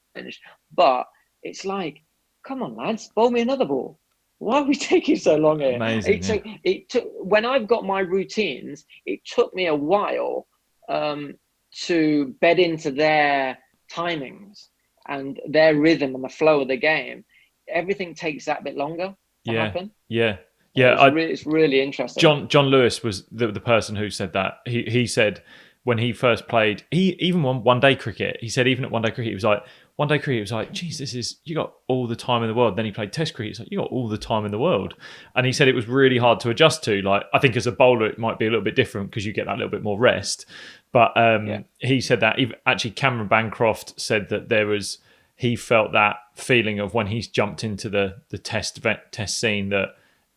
But it's like, come on, lads, bowl me another ball. Why are we taking so long here? Amazing. It took when I've got my routines. It took me a while to bed into their timings and their rhythm and the flow of the game. Everything takes that bit longer to happen. Yeah. It's really interesting. John Lewis was the person who said that. He said when he first played, he even won one day cricket. He said even at one day cricket, he was like, one day cricket, he was like, geez, you got all the time in the world. Then he played test cricket. He's like, you got all the time in the world. And he said it was really hard to adjust to. Like, I think as a bowler, it might be a little bit different because you get that little bit more rest. But he said that actually Cameron Bancroft said that he felt that feeling of when he's jumped into the test scene, that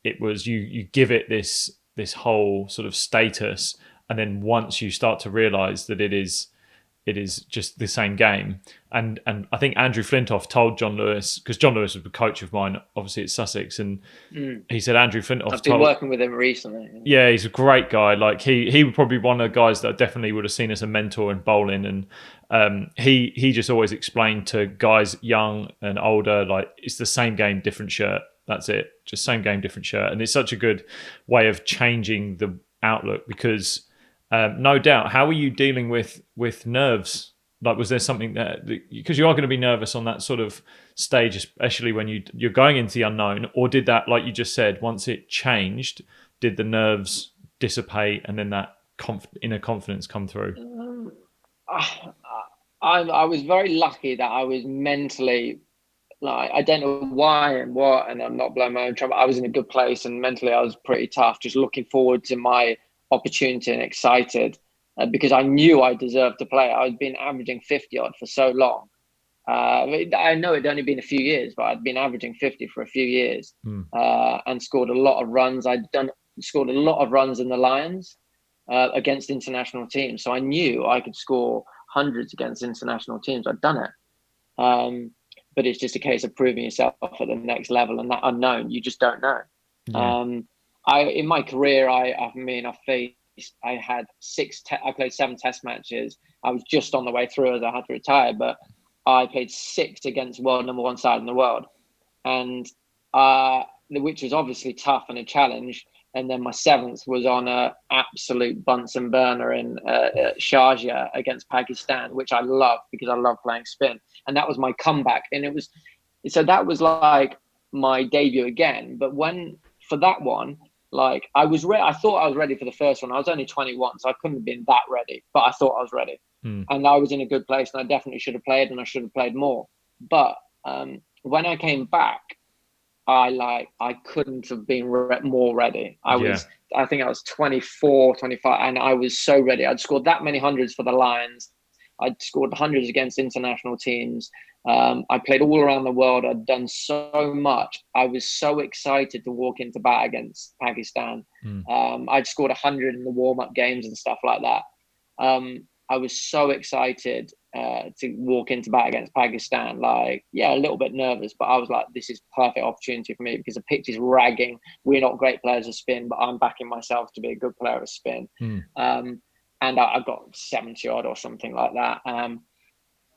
it was you give it this whole sort of status, and then once you start to realise that it is just the same game. And I think Andrew Flintoff told John Lewis, because John Lewis was a coach of mine, obviously at Sussex, and he said Andrew Flintoff. I've been working with him recently. Yeah, he's a great guy. Like he would probably be one of the guys that I definitely would have seen as a mentor in bowling. And he just always explained to guys young and older, like, it's the same game, different shirt. That's it. Just same game, different shirt. And it's such a good way of changing the outlook, because no doubt, how are you dealing with nerves? Like, was there something that, because you are going to be nervous on that sort of stage, especially when you're going into the unknown, or did that, like you just said, once it changed, did the nerves dissipate and then that inner confidence come through? I was very lucky that I was mentally, like, I don't know why and what, and I'm not blowing my own trumpet. I was in a good place, and mentally I was pretty tough, just looking forward to my opportunity and excited, because I knew I deserved to play. I'd been averaging 50 odd for so long. I know it'd only been a few years, but I'd been averaging 50 for a few years, and scored a lot of runs. Scored a lot of runs in the Lions against international teams. So I knew I could score hundreds against international teams. I'd done it. But it's just a case of proving yourself at the next level, and that unknown, you just don't know. Yeah. In my career, I played 7 test matches. I was just on the way through as I had to retire, but I played 6 against world number 1 side in the world, and which was obviously tough and a challenge. And then my 7th was on a absolute Bunsen burner in Sharjah against Pakistan, which I loved because I love playing spin. And that was my comeback. And that was like my debut again. But for that one, like, I thought I was ready for the first one. I was only 21, so I couldn't have been that ready, but I thought I was ready. And I was in a good place, and I definitely should have played, and I should have played more. But when I came back, I couldn't have been more ready. I think I was 24, 25, and I was so ready. I'd scored that many hundreds for the Lions. I'd scored hundreds against international teams. I played all around the world. I'd done so much. I was so excited to walk into bat against Pakistan. I'd scored 100 in the warm-up games and stuff like that. I was so excited to walk into bat against Pakistan. Like, yeah, a little bit nervous, but I was like, this is perfect opportunity for me because the pitch is ragging. We're not great players of spin, but I'm backing myself to be a good player of spin. And I got 70 odd or something like that.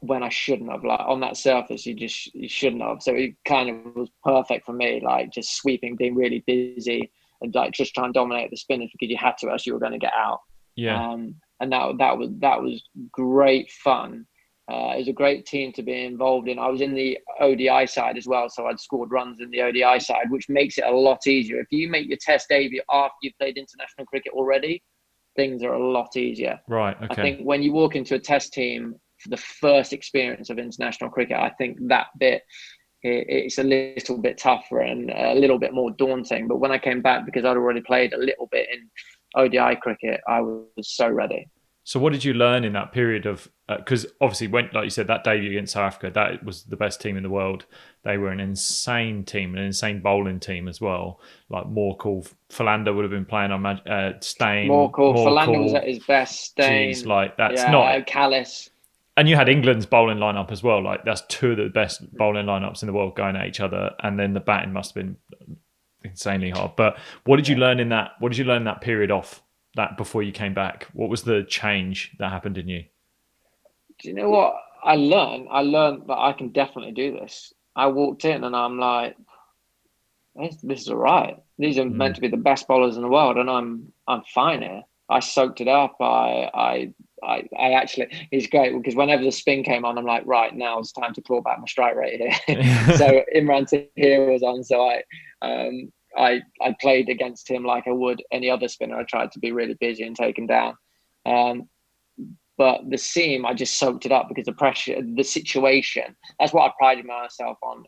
When I shouldn't have. Like, on that surface, you shouldn't have. So it kind of was perfect for me, like just sweeping, being really busy, and like just trying to dominate the spinners because you had to, else you were going to get out. And that was great fun. It was a great team to be involved in. I was in the ODI side as well, so I'd scored runs in the ODI side, which makes it a lot easier. If you make your test debut after you've played international cricket already, things are a lot easier. Right. Okay. I think when you walk into a test team for the first experience of international cricket, I think that bit, it's a little bit tougher and a little bit more daunting. But when I came back, because I'd already played a little bit in ODI cricket, I was so ready. So what did you learn in that period of, because obviously when, like you said, that debut against South Africa, that was the best team in the world. They were an insane team, an insane bowling team as well. Like Morkel, Philander would have been playing on Stain. Morkel, Philander was at his best. Stain. Geez, like that's not... Callis. And you had England's bowling lineup as well. Like that's 2 of the best bowling lineups in the world going at each other. And then the batting must have been insanely hard. But what did you learn in that? What did you learn in that period off that before you came back? What was the change that happened in you? Do you know what I learned? I learned that I can definitely do this. I walked in and I'm like, this is all right. These are meant to be the best bowlers in the world, and I'm fine here. I soaked it up. I actually, it's great because whenever the spin came on, I'm like, right, now it's time to claw back my strike rate here. So Imran Tahir was on, so I played against him like I would any other spinner. I tried to be really busy and take him down. But the seam, I just soaked it up because the pressure, the situation, that's what I prided myself on,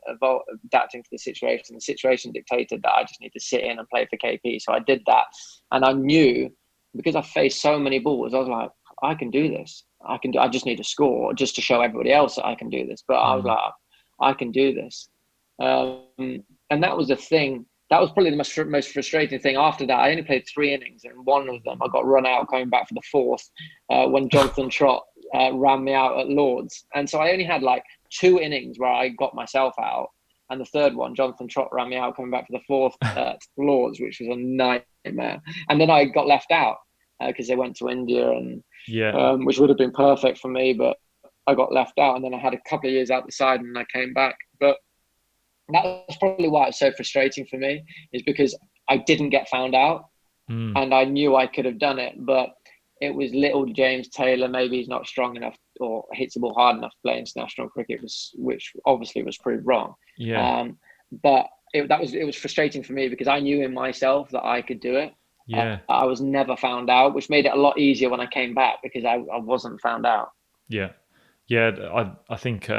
adapting to the situation. The situation dictated that I just need to sit in and play for KP. So I did that. And I knew, because I faced so many balls, I was like, I can do this. I just need to score just to show everybody else that I can do this. But I was like, I can do this. And that was the thing. That was probably the most frustrating thing. After that, I only played 3 innings, and one of them I got run out coming back for the 4th when Jonathan Trott ran me out at Lords. And so I only had like 2 innings where I got myself out. And the third one, Jonathan Trott ran me out coming back for the 4th at Lords, which was a nightmare. And then I got left out because they went to India, and which would have been perfect for me, but I got left out. And then I had a couple of years out the side, and I came back. But that's probably why it's so frustrating for me, is because I didn't get found out, and I knew I could have done it, but it was little James Taylor. Maybe he's not strong enough or hits the ball hard enough to play international cricket, which obviously was proved wrong. But it was frustrating for me because I knew in myself that I could do it. I was never found out, which made it a lot easier when I came back because I wasn't found out. I think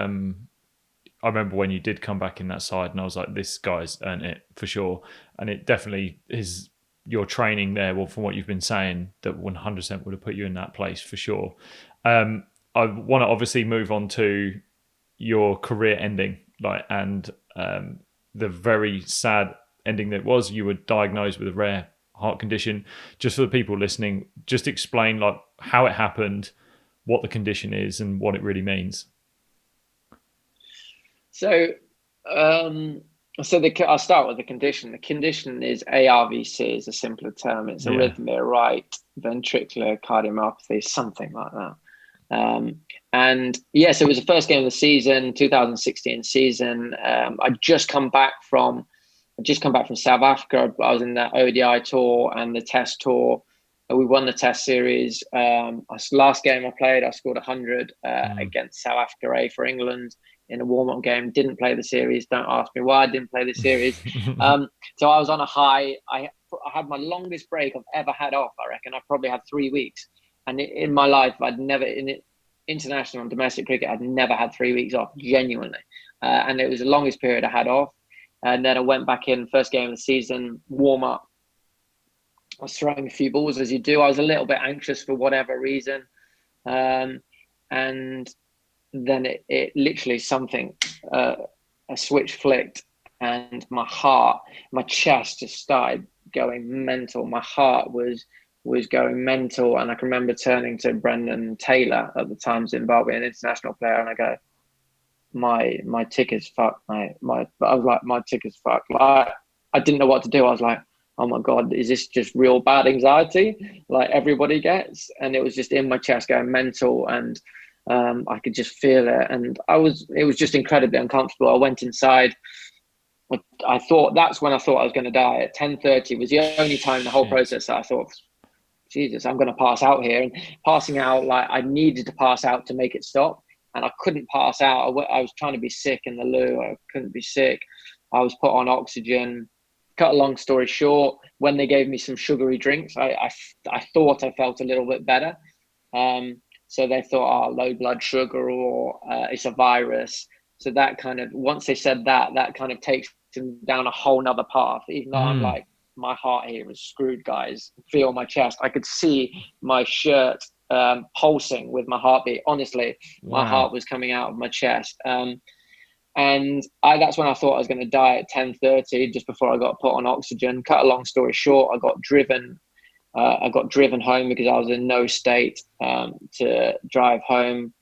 I remember when you did come back in that side, and I was like, this guy's earned it for sure. And it definitely is your training there. Well, from what you've been saying, that 100% would have put you in that place for sure. I want to obviously move on to your career ending, and the very sad ending that was. You were diagnosed with a rare heart condition. Just for the people listening, just explain how it happened, what the condition is, and what it really means. So, I'll start with the condition. The condition is ARVC, is a simpler term. It's arrhythmia, right ventricular cardiomyopathy, something like that. So it was the first game of the season, 2016 season. I'd just come back from South Africa. I was in that ODI tour and the Test tour. We won the Test series. Last game I played, I scored 100 against South Africa A for England in a warm-up game. Didn't play the series. Don't ask me why I didn't play the series. So I was on a high. I had my longest break I've ever had off, I reckon. I probably had 3 weeks. And in my life, in international and domestic cricket, I'd never had 3 weeks off, genuinely. And it was the longest period I had off. And then I went back in, first game of the season, warm-up. I was throwing a few balls, as you do. I was a little bit anxious for whatever reason. And then it literally a switch flicked, and my chest just started going mental. My heart was going mental. And I can remember turning to Brendan Taylor, at the time Zimbabwean international player, and I go, my ticker's fucked, mate. I was like, my ticker's fucked. I didn't know what to do. I was like, oh my God, is this just real bad anxiety like everybody gets? And it was just in my chest going mental, and I could just feel it. And it was just incredibly uncomfortable. I went inside. That's when I thought I was going to die. At 10:30 was the only time the whole process that I thought, Jesus, I'm going to pass out here. And passing out, I needed to pass out to make it stop. And I couldn't pass out. I was trying to be sick in the loo. I couldn't be sick. I was put on oxygen. Cut a long story short, when they gave me some sugary drinks, I thought I felt a little bit better. So they thought, low blood sugar, or it's a virus. So that kind of, once they said that kind of takes them down a whole nother path. Even though I'm like, my heart here is screwed, guys. Feel my chest. I could see my shirt pulsing with my heartbeat. Honestly, my heart was coming out of my chest. And that's when I thought I was going to die at 10:30, just before I got put on oxygen. Cut a long story short, I got driven home because I was in no state to drive home.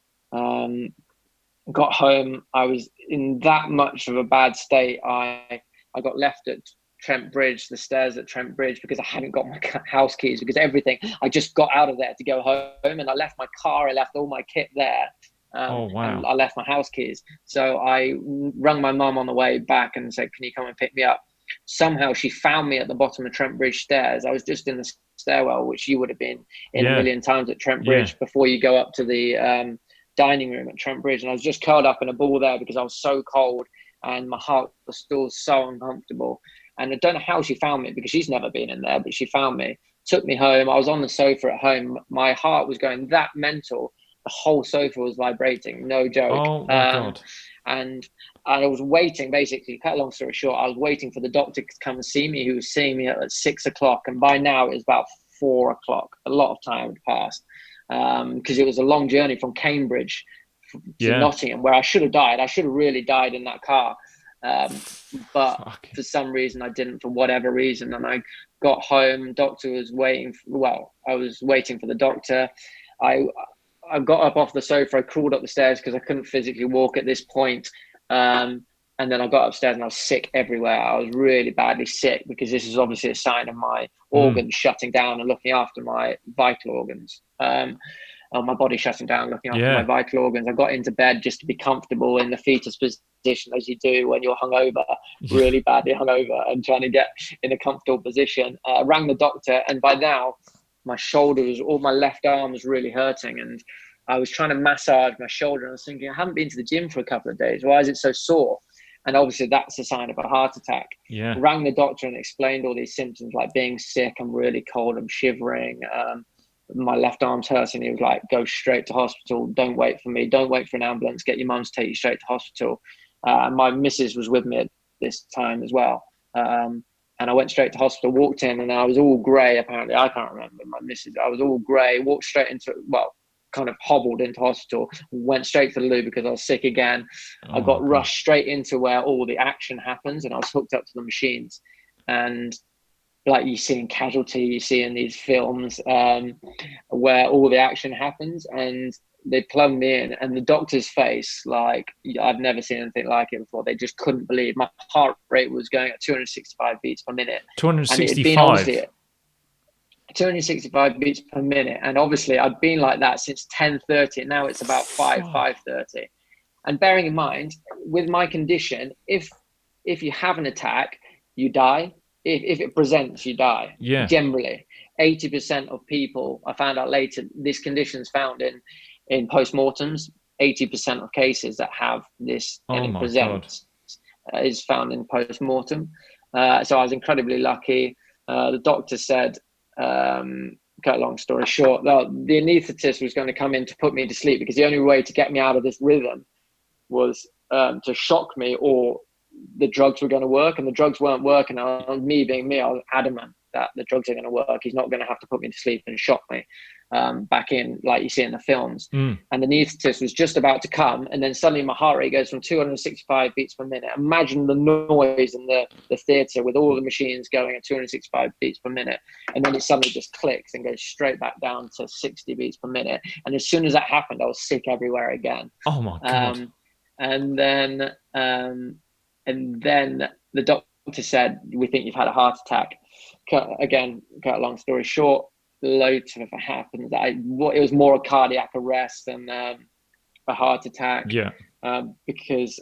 Got home, I was in that much of a bad state. I got left at Trent Bridge, the stairs at Trent Bridge, because I hadn't got my house keys, because everything, I just got out of there to go home, and I left my car, I left all my kit there. And I left my house keys. So I rang my mum on the way back and said, can you come and pick me up? Somehow she found me at the bottom of Trent Bridge stairs. I was just in the stairwell, which you would have been in a million times at Trent Bridge before you go up to the dining room at Trent Bridge. And I was just curled up in a ball there because I was so cold and my heart was still so uncomfortable. And I don't know how she found me, because she's never been in there, but she found me, took me home. I was on the sofa at home. My heart was going that mental. the whole sofa was vibrating, no joke. Oh my God. And I was waiting, basically, cut a long story short, I was waiting for the doctor to come and see me, who was seeing me at 6 o'clock. And by now it was about 4 o'clock. A lot of time had passed, because it was a long journey from Cambridge to Nottingham, where I should have died. I should have really died in that car. But for some reason I didn't, for whatever reason. And I got home, doctor was waiting. I was waiting for the doctor. I got up off the sofa, I crawled up the stairs because I couldn't physically walk at this point. And then I got upstairs and I was sick everywhere. I was really badly sick, because this is obviously a sign of my organs shutting down and looking after my vital organs. My body shutting down, looking after my vital organs. I got into bed just to be comfortable in the fetus position, as you do when you're hungover, really badly hungover, and trying to get in a comfortable position. Rang the doctor, and by now my shoulders, all my left arm was really hurting, and I was trying to massage my shoulder. And I was thinking, I haven't been to the gym for a couple of days. Why is it so sore? And obviously that's a sign of a heart attack. Rang the doctor and explained all these symptoms, like being sick, I'm really cold, I'm shivering, my left arm's hurting. He was like, go straight to hospital. Don't wait for me. Don't wait for an ambulance. Get your mum to take you straight to hospital. And my missus was with me at this time as well. And I went straight to hospital, walked in, and I was all grey, apparently. I can't remember my missus. I was all grey, walked straight into, kind of hobbled into hospital, went straight to the loo because I was sick again. I got rushed straight into where all the action happens, and I was hooked up to the machines. And like you see in Casualty, you see in these films, where all the action happens, and they plumbed me in, and the doctor's face, like, I've never seen anything like it before. They just couldn't believe. My heart rate was going at 265 beats per minute. 265? 265 beats per minute. And obviously I'd been like that since 10:30. Now it's about 5:30. And bearing in mind, with my condition, if you have an attack, you die. If it presents, you die. Generally, 80% of people, I found out later, this condition's found in postmortems. 80% of cases that have this and it presents is found in postmortem. So I was incredibly lucky. The doctor said, cut a long story short, the anaesthetist was going to come in to put me to sleep, because the only way to get me out of this rhythm was to shock me, or the drugs were going to work, and the drugs weren't working. Me being me, I was adamant that the drugs are going to work. He's not going to have to put me to sleep and shock me back in, like you see in the films. And the anaesthetist was just about to come, and then suddenly my heart rate goes from 265 beats per minute. Imagine the noise in the theatre with all the machines going at 265 beats per minute, and then it suddenly just clicks and goes straight back down to 60 beats per minute. And as soon as that happened, I was sick everywhere again. Oh my God. And then the doctor said, we think you've had a heart attack. Cut a long story short, loads of it happened. It was more a cardiac arrest than a heart attack. Because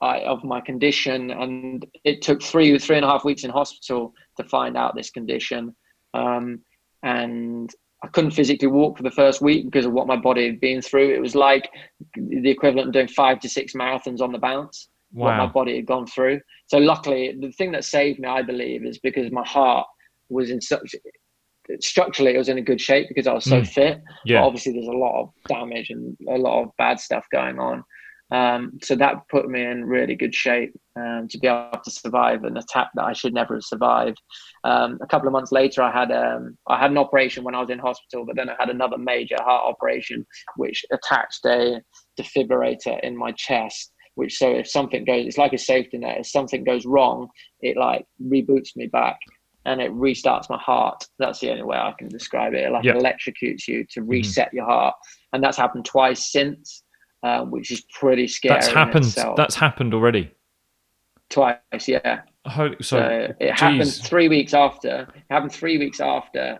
of my condition. And it took 3.5 weeks in hospital to find out this condition. And I couldn't physically walk for the first week because of what my body had been through. It was like the equivalent of doing 5 to 6 marathons on the bounce. What my body had gone through. So luckily, the thing that saved me, I believe, is because my heart was structurally, it was in a good shape because I was so fit. But obviously there's a lot of damage and a lot of bad stuff going on. So that put me in really good shape to be able to survive an attack that I should never have survived. A couple of months later, I had an operation when I was in hospital, but then I had another major heart operation, which attached a defibrillator in my chest. Which, so if something goes, it's like a safety net. If something goes wrong, it like reboots me back and it restarts my heart. That's the only way I can describe it. It like electrocutes you to reset your heart. And that's happened twice since, which is pretty scary. That's happened already. Twice, yeah. So it happened 3 weeks after. It happened 3 weeks after.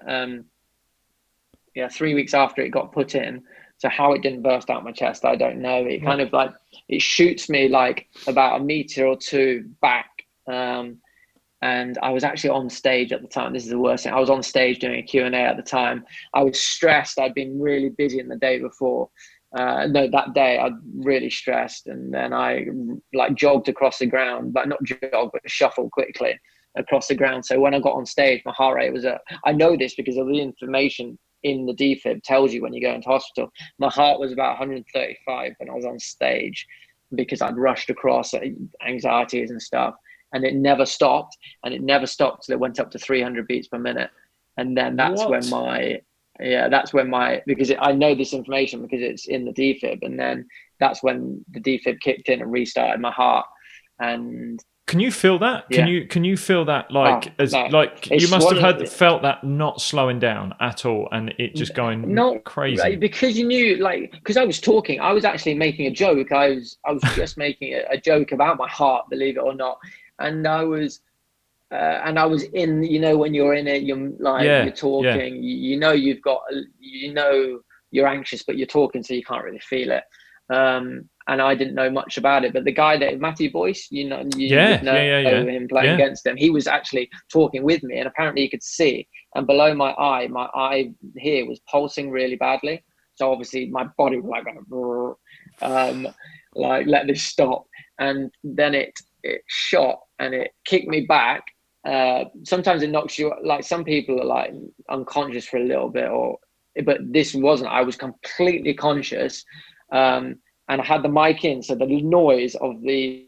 3 weeks after it got put in. So how it didn't burst out my chest, I don't know. It kind of like, it shoots me like about 1 meter or 2 back. And I was actually on stage at the time. This is the worst thing. I was on stage doing a Q&A at the time. I was stressed. I'd been really busy in the day before. That day I'd really stressed. And then I like jogged across the ground, but not jog, but shuffle quickly across the ground. So when I got on stage, my heart rate was I know this because of the information in the defib tells you when you go into hospital. My heart was about 135 when I was on stage because I'd rushed across anxieties and stuff, and it never stopped, and it never stopped till it went up to 300 beats per minute. And then that's when because I know this information because it's in the defib, and then that's when the defib kicked in and restarted my heart. And can you feel that? Yeah. Can you feel that like you must have felt that not slowing down at all, and it just going crazy? Right, because you knew, because I was talking, I was actually making a joke. I was just making a joke about my heart, believe it or not, and I was in, when you're in it, you're talking, you're anxious, but you're talking, so you can't really feel it. And I didn't know much about it, but the guy that Matthew Boyce, you know him playing against him, he was actually talking with me, and apparently he could see. And below my eye here was pulsing really badly. So obviously my body was like, let this stop. And then it shot and it kicked me back. Sometimes it knocks you, like some people are like unconscious for a little bit, but this wasn't. I was completely conscious. And I had the mic in, so the noise of the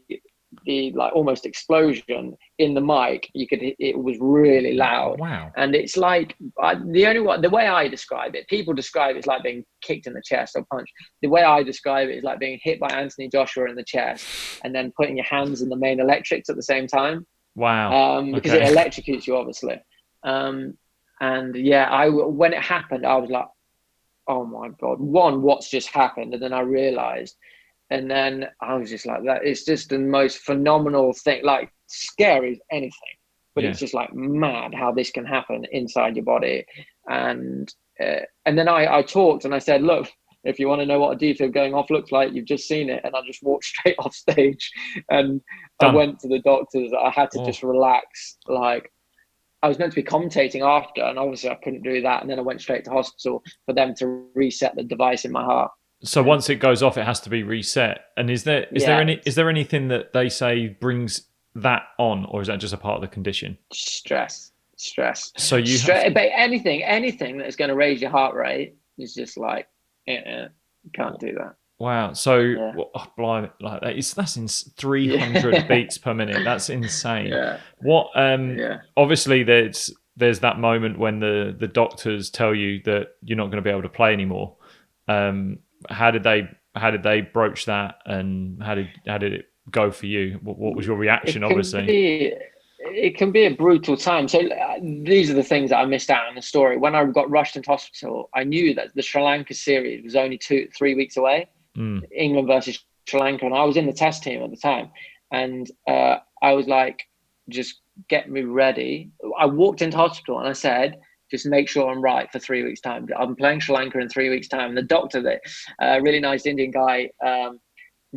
like almost explosion in the mic, it was really loud. Wow. And it's like the way I describe it, people describe it as like being kicked in the chest or punched. The way I describe it is like being hit by Anthony Joshua in the chest and then putting your hands in the main electrics at the same time. Wow. Because it electrocutes you, obviously. And yeah, when it happened, I was like, oh my God, what's just happened? And then I realized, and then I was just like, that it's just the most phenomenal thing, like scary as anything, but it's just like mad how this can happen inside your body. And then I talked and I said, look, if you want to know what a defib going off looks like, you've just seen it. And I just walked straight off stage, and I went to the doctors. I had to just relax. Like, I was meant to be commentating after, and obviously I couldn't do that. And then I went straight to hospital for them to reset the device in my heart. So once it goes off, it has to be reset. And is there anything that they say brings that on, or is that just a part of the condition? Stress. So but anything that's going to raise your heart rate is just like, you can't do that. Wow. So blimey, like that's in 300 beats per minute. That's insane. Yeah. What? Obviously, there's that moment when the doctors tell you that you're not going to be able to play anymore. How did they broach that, and how did it go for you? What was your reaction? It can be a brutal time. So these are the things that I missed out on the story. When I got rushed into hospital, I knew that the Sri Lanka series was only 2-3 weeks away. England versus Sri Lanka, and I was in the test team at the time, and I was like, just get me ready. I walked into hospital and I said, just make sure I'm right for 3 weeks time. I'm playing Sri Lanka in 3 weeks time. And the doctor, really nice Indian guy,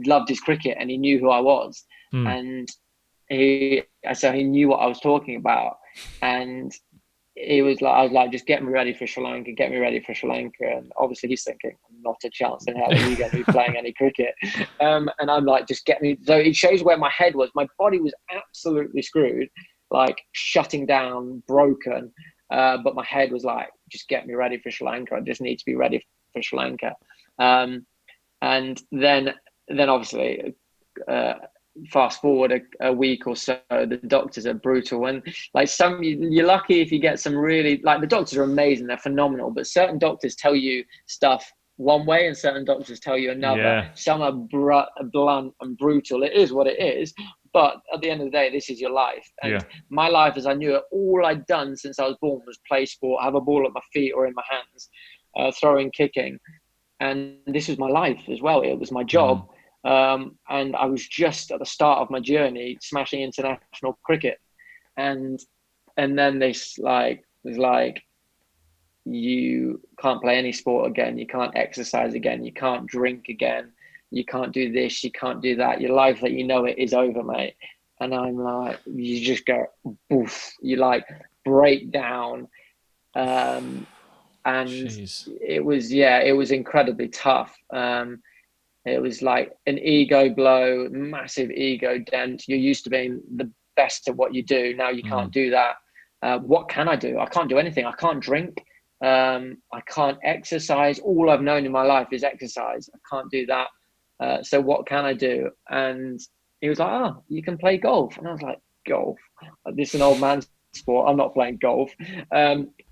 loved his cricket and he knew who I was. And so he knew what I was talking about. And I was like, just get me ready for Sri Lanka, And obviously he's thinking, not a chance in hell are you going to be playing any cricket. And I'm like, just get me. So it shows where my head was. My body was absolutely screwed, like shutting down, broken. But my head was like, just get me ready for Sri Lanka. I just need to be ready for Sri Lanka. And then obviously, fast forward a week or so, the doctors are brutal. And like you're lucky if you get some really, like the doctors are amazing, they're phenomenal, but certain doctors tell you stuff one way and certain doctors tell you another. Some are blunt and brutal. It is what it is. But at the end of the day, this is your life. And my life, as I knew it, all I'd done since I was born was play sport, have a ball at my feet or in my hands, throwing, kicking. And this was my life as well. It was my job. And I was just at the start of my journey, smashing international cricket. And then this was like, you can't play any sport again. You can't exercise again. You can't drink again. You can't do this. You can't do that. Your life that you know it is over, mate. And I'm like, you just go, oof. You like break down. And Jeez. it was incredibly tough. It was like an ego blow, massive ego dent. You're used to being the best at what you do. Now you can't do that. What can I do? I can't do anything. I can't drink. I can't exercise. All I've known in my life is exercise. I can't do that. So what can I do? And he was like, oh, you can play golf. And I was like, golf? This is an old man's sport. I'm not playing golf.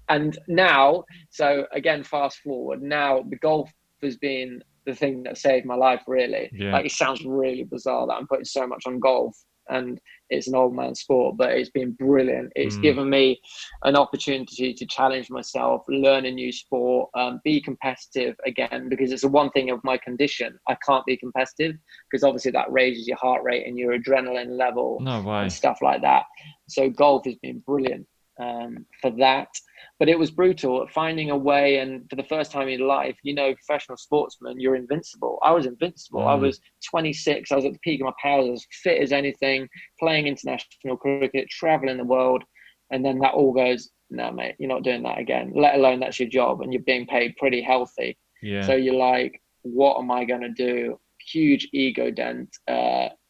And now, so again, fast forward, now the golf has been the thing that saved my life, really. Yeah. Like, it sounds really bizarre that I'm putting so much on golf and it's an old man sport, but it's been brilliant. It's given me an opportunity to challenge myself, learn a new sport, be competitive again, because it's the one thing of my condition. I can't be competitive because obviously that raises your heart rate and your adrenaline level No way. and stuff like that. So golf has been brilliant for that. But it was brutal finding a way. And for the first time in life, professional sportsmen, you're invincible. I was invincible. I was 26. I was at the peak of my powers. I was fit as anything, playing international cricket, traveling the world. And then that all goes, no, mate, you're not doing that again, let alone that's your job and you're being paid pretty healthy. Yeah. So you're like, what am I going to do? Huge ego dent.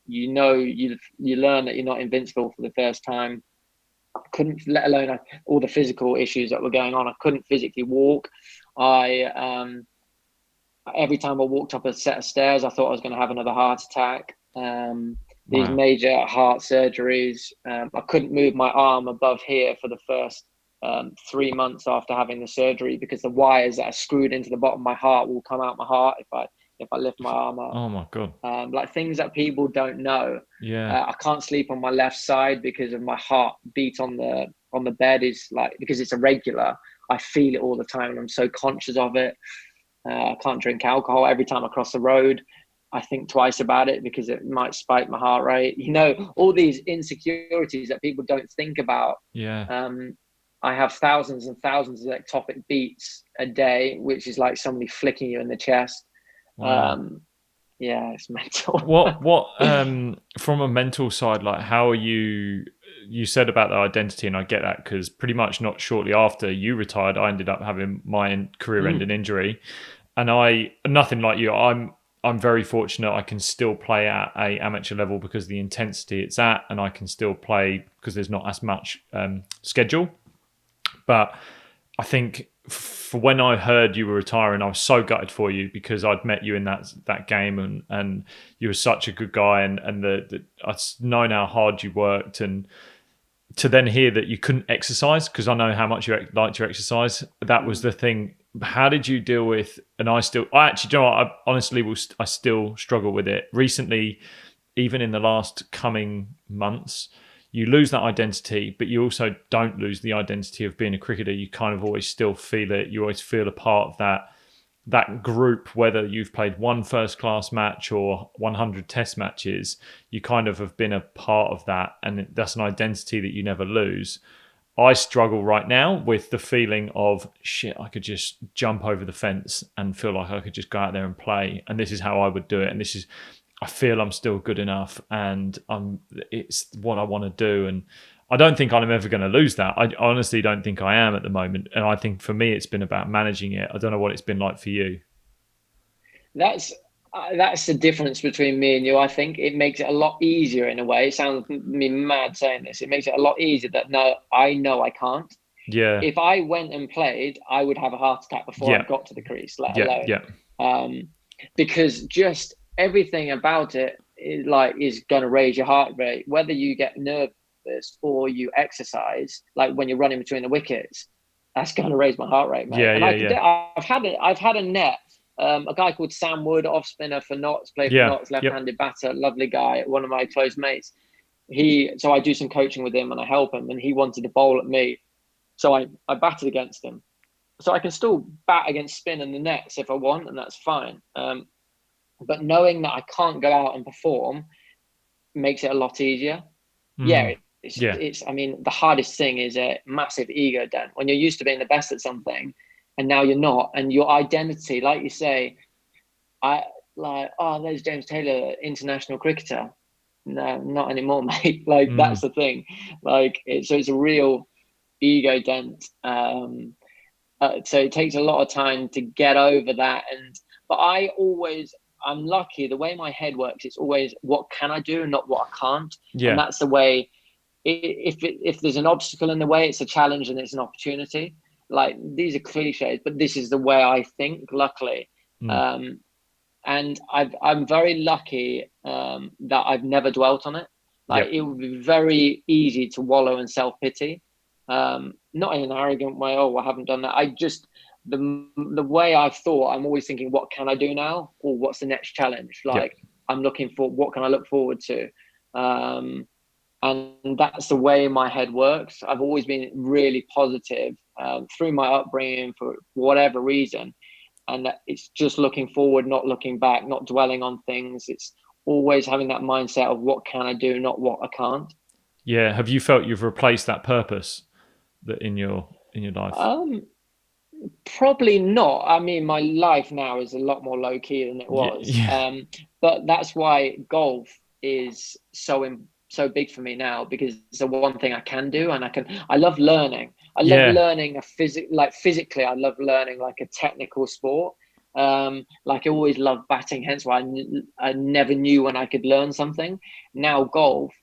You learn that you're not invincible for the first time. Couldn't, let alone all the physical issues that were going on. I couldn't physically walk. Every time I walked up a set of stairs, I thought I was going to have another heart attack. These major heart surgeries. I couldn't move my arm above here for the first 3 months after having the surgery, because the wires that are screwed into the bottom of my heart will come out my heart if I lift my arm up. Oh my God. Like things that people don't know. Yeah. I can't sleep on my left side because of my heart beat on the bed is like, because it's irregular. I feel it all the time and I'm so conscious of it. I can't drink alcohol. Every time I cross the road, I think twice about it because it might spike my heart rate. All these insecurities that people don't think about. Yeah. I have thousands and thousands of ectopic beats a day, which is like somebody flicking you in the chest. Wow. Yeah, it's mental. What from a mental side, like how are you said about the identity, and I get that because pretty much not shortly after you retired, I ended up having my career-ending injury, and nothing like you. I'm very fortunate I can still play at a amateur level because of the intensity it's at, and I can still play because there's not as much schedule. But I think for when I heard you were retiring, I was so gutted for you because I'd met you in that game and you were such a good guy, and I've known how hard you worked, and to then hear that you couldn't exercise, because I know how much you liked your exercise. That was the thing. How did you deal with? And I actually, do you know what? I honestly I still struggle with it. Recently, even in the last coming months, you lose that identity, but you also don't lose the identity of being a cricketer. You kind of always still feel it. You always feel a part of that group, whether you've played one first-class match or 100 test matches. You kind of have been a part of that, and that's an identity that you never lose. I struggle right now with the feeling of, shit, I could just jump over the fence and feel like I could just go out there and play, and this is how I would do it, and I feel I'm still good enough, and it's what I want to do. And I don't think I'm ever going to lose that. I honestly don't think I am at the moment. And I think for me, it's been about managing it. I don't know what it's been like for you. That's the difference between me and you. I think it makes it a lot easier in a way. It sounds me mad saying this. It makes it a lot easier that no, I know I can't. Yeah. If I went and played, I would have a heart attack before I got to the crease, let alone. Because just everything about it is going to raise your heart rate, whether you get nervous or you exercise, like when you're running between the wickets, that's going to raise my heart rate, mate. I've had a net. A guy called Sam Wood, off spinner for Notts, played for Notts, left-handed batter, lovely guy, one of my close mates. So I do some coaching with him and I help him, and he wanted to bowl at me. So I batted against him. So I can still bat against spin in the nets if I want, and that's fine. But knowing that I can't go out and perform makes it a lot easier. It's I mean, the hardest thing is a massive ego dent. When you're used to being the best at something and now you're not, and your identity, like you say, there's James Taylor, international cricketer. No, not anymore, mate. That's the thing. So it's a real ego dent. So it takes a lot of time to get over that. But I'm lucky. The way my head works, it's always what can I do and not what I can't. Yeah. And that's the way. If there's an obstacle in the way, it's a challenge and it's an opportunity. like these are cliches, but this is the way I think, luckily. Mm. And I'm very lucky that I've never dwelt on it. Like, Yep. it would be very easy to wallow in self-pity, not in an arrogant way. Oh, I haven't done that. I just, the way I've thought, I'm always thinking, what can I do now, or what's the next challenge? Yep. Like, I'm looking for, what can I look forward to? Um, and that's the way my head works. I've always been really positive through my upbringing for whatever reason, and it's just looking forward, not looking back, not dwelling on things. It's always having that mindset of what can I do, not what I can't. Yeah. Have you felt you've replaced that purpose that in your life? Um, Probably not. I mean, my life now is a lot more low key than it Yeah. was. Yeah. But that's why golf is so big for me now, because it's the one thing I can do, and I love learning. I love Yeah. learning like physically. I love learning like a technical sport. Like, I always loved batting, hence why I never knew when I could learn something. Now golf,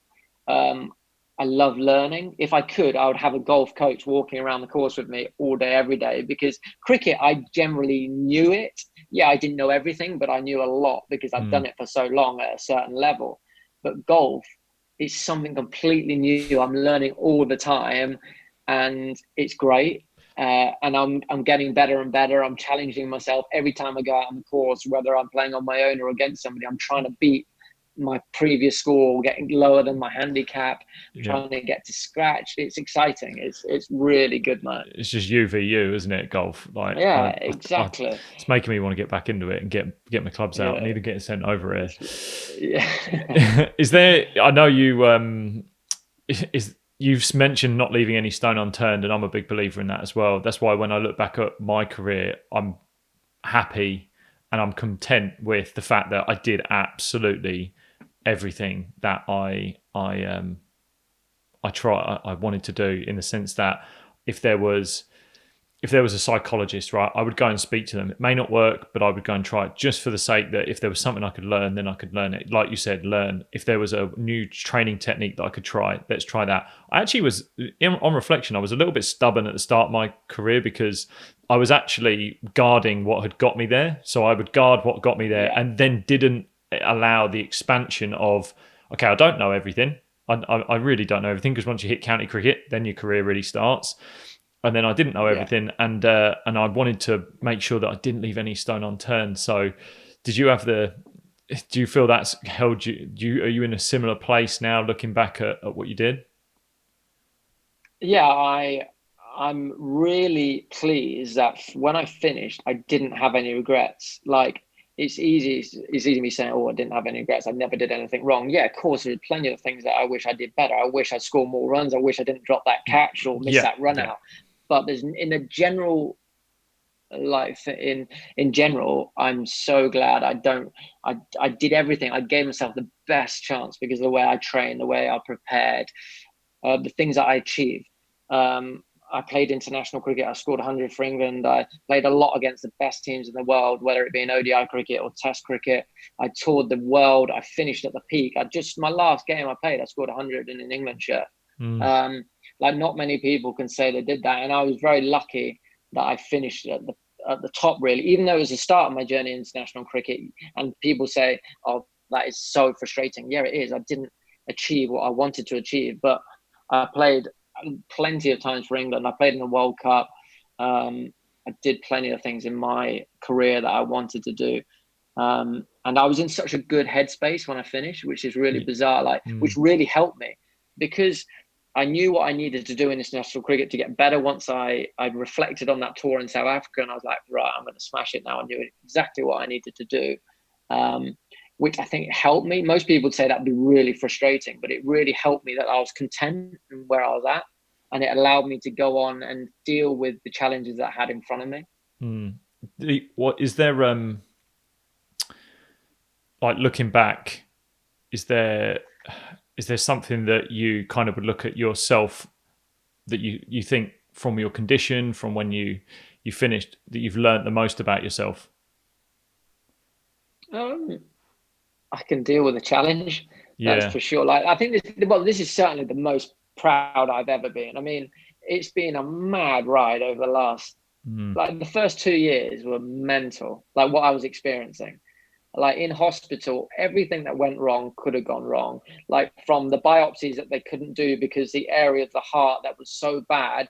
um, I love learning. If I could, I would have a golf coach walking around the course with me all day, every day, because cricket, I generally knew it. Yeah, I didn't know everything, but I knew a lot because I'd Mm. done it for so long at a certain level. But golf is something completely new. I'm learning all the time, and it's great. And I'm getting better and better. I'm challenging myself every time I go out on the course, whether I'm playing on my own or against somebody. I'm trying to beat my previous score, getting lower than my handicap, Yeah. trying to get to scratch. It's exciting. It's really good, man. It's just you v you, isn't it? Golf. Like, Yeah, exactly. it's making me want to get back into it and get my clubs out. I Yeah, need to get sent over here. yeah, Is there? I know you. Is you've mentioned not leaving any stone unturned, and I'm a big believer in that as well. That's why when I look back at my career, I'm happy and I'm content with the fact that I did absolutely everything that I wanted to do, in the sense that if there was if there was a psychologist, right, I would go and speak to them. It may not work, but I would go and try it, just for the sake that if there was something I could learn, then I could learn it. Like you said, learn. If there was a new training technique that I could try, let's try that. I actually was, on reflection, I was a little bit stubborn at the start of my career, because I was actually guarding what had got me there. So I would guard what got me there, yeah, and then didn't allow the expansion of, okay, I don't know everything. I really don't know everything, because once you hit county cricket, then your career really starts. And then I didn't know yeah. everything, and I wanted to make sure that I didn't leave any stone unturned. So, did you have the? Do you feel that's held you? Are you in a similar place now, looking back at what you did? Yeah, I'm really pleased that when I finished, I didn't have any regrets. Like, it's easy me saying, "Oh, I didn't have any regrets. I never did anything wrong." Yeah, of course, there's plenty of things that I wish I did better. I wish I scored more runs. I wish I didn't drop that catch or miss Yeah, that run yeah. out. But there's, in a general, like, in general, I'm so glad I did everything. I gave myself the best chance because of the way I trained, the way I prepared, the things that I achieved. I played international cricket. I scored 100 for England. I played a lot against the best teams in the world, whether it be in ODI cricket or Test cricket. I toured the world. I finished at the peak. My last game I played, I scored 100 in an England shirt. Mm. Um, like, not many people can say they did that, and I was very lucky that I finished at the top, really. Even though it was the start of my journey in international cricket, and people say, "Oh, that is so frustrating." Yeah, it is. I didn't achieve what I wanted to achieve, but I played plenty of times for England. I played in the World Cup. I did plenty of things in my career that I wanted to do. And I was in such a good headspace when I finished, which is really bizarre, like, Mm. which really helped me, because I knew what I needed to do in international cricket to get better. Once I'd reflected on that tour in South Africa, and I was like, right, I'm going to smash it now. I knew exactly what I needed to do. Um, which I think helped me. Most people would say that'd be really frustrating, but it really helped me that I was content in where I was at, and it allowed me to go on and deal with the challenges that I had in front of me. Mm. What is there? Like, looking back, is there something that you kind of would look at yourself, that you think, from your condition, from when you finished, that you've learned the most about yourself? Um, I can deal with a challenge, that's Yeah. for sure. Like, I think this is certainly the most proud I've ever been. I mean, it's been a mad ride over the last, Mm. like the first 2 years were mental, like what I was experiencing. Like in hospital, everything that went wrong could have gone wrong. Like from the biopsies that they couldn't do because the area of the heart that was so bad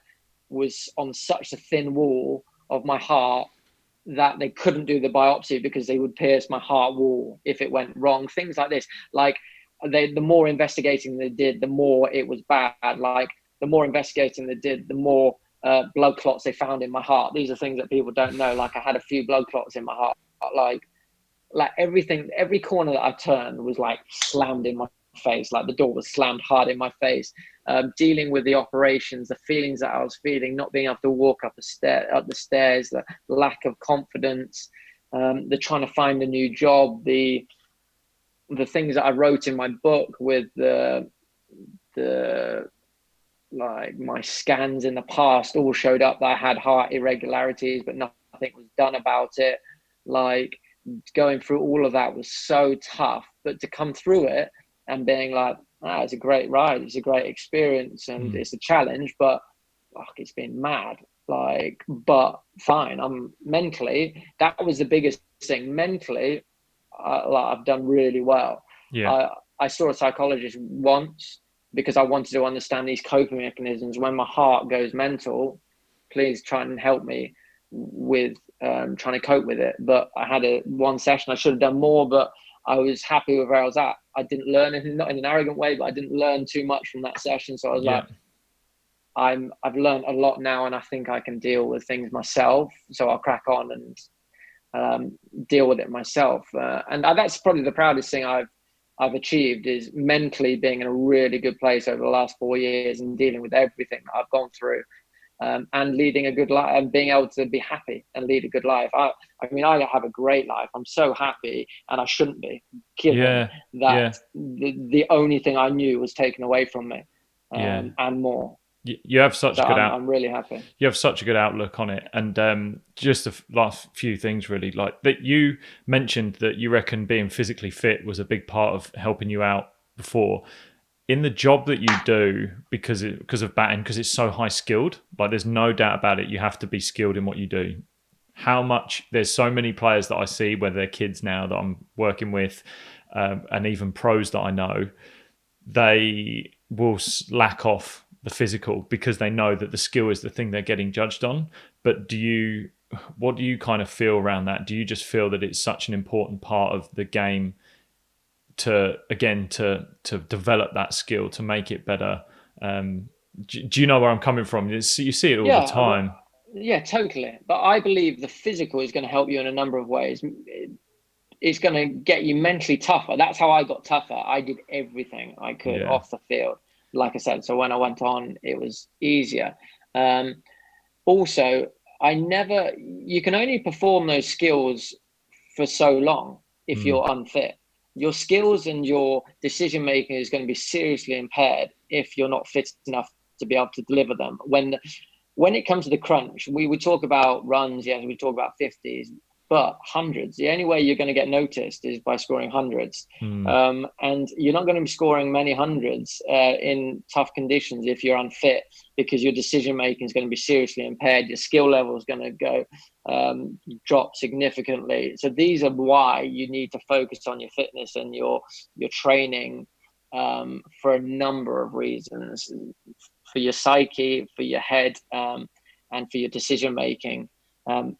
was on such a thin wall of my heart that they couldn't do the biopsy because they would pierce my heart wall if it went wrong. Things like this. Like the more investigating they did, the more it was bad. Like the more investigating they did, the more blood clots they found in my heart. These are things that people don't know. Like I had a few blood clots in my heart. Like everything, every corner that I turned was like slammed in my face. Like the door was slammed hard in my face. Dealing with the operations, the feelings that I was feeling, not being able to walk up the stairs, the lack of confidence, the trying to find a new job, the things that I wrote in my book with the like my scans in the past all showed up that I had heart irregularities, but nothing was done about it. Like going through all of that was so tough, but to come through it and being like, it's a great ride, it's a great experience, and it's a challenge, but fuck, it's been mad. Like, but fine. I'm mentally, that was the biggest thing. Mentally, like I've done really well. Yeah. I saw a psychologist once because I wanted to understand these coping mechanisms. When my heart goes mental, please try and help me with trying to cope with it. But I had one session. I should have done more, but I was happy with where I was at. I didn't learn anything, not in an arrogant way, but I didn't learn too much from that session. So I was like, I've learned a lot now, and I think I can deal with things myself. So I'll crack on and deal with it myself. And that's probably the proudest thing I've achieved, is mentally being in a really good place over the last 4 years and dealing with everything that I've gone through, and leading a good life and being able to be happy and lead a good life. I mean, I have a great life. I'm so happy, and I shouldn't be, given Yeah. that Yeah. the only thing I knew was taken away from me, Yeah. and more. You have such So a good I'm really happy. you have such a good outlook on it. And just the last few things, really, like that you mentioned that you reckon being physically fit was a big part of helping you out before. In the job that you do, because of batting, because it's so high skilled, like there's no doubt about it, you have to be skilled in what you do. How much there's so many players that I see, whether they're kids now that I'm working with, and even pros that I know, they will slack off the physical because they know that the skill is the thing they're getting judged on. But what do you kind of feel around that? Do you just feel that it's such an important part of the game to develop that skill, to make it better? Do you know where I'm coming from? You see it all the Yeah, time. yeah, totally. But I believe the physical is going to help you in a number of ways. It's going to get you mentally tougher. That's how I got tougher. I did everything I could Yeah. off the field, like I said. So when I went on, it was easier. Um, Also, you can only perform those skills for so long if Mm. you're unfit. Your skills and your decision making is going to be seriously impaired if you're not fit enough to be able to deliver them. When it comes to the crunch, we would talk about runs, yes, we talk about 50s, but hundreds. The only way you're going to get noticed is by scoring hundreds. Mm. And you're not going to be scoring many hundreds in tough conditions if you're unfit, because your decision making is going to be seriously impaired. Your skill level is going to go drop significantly. So these are why you need to focus on your fitness and your training, for a number of reasons, for your psyche, for your head, and for your decision making,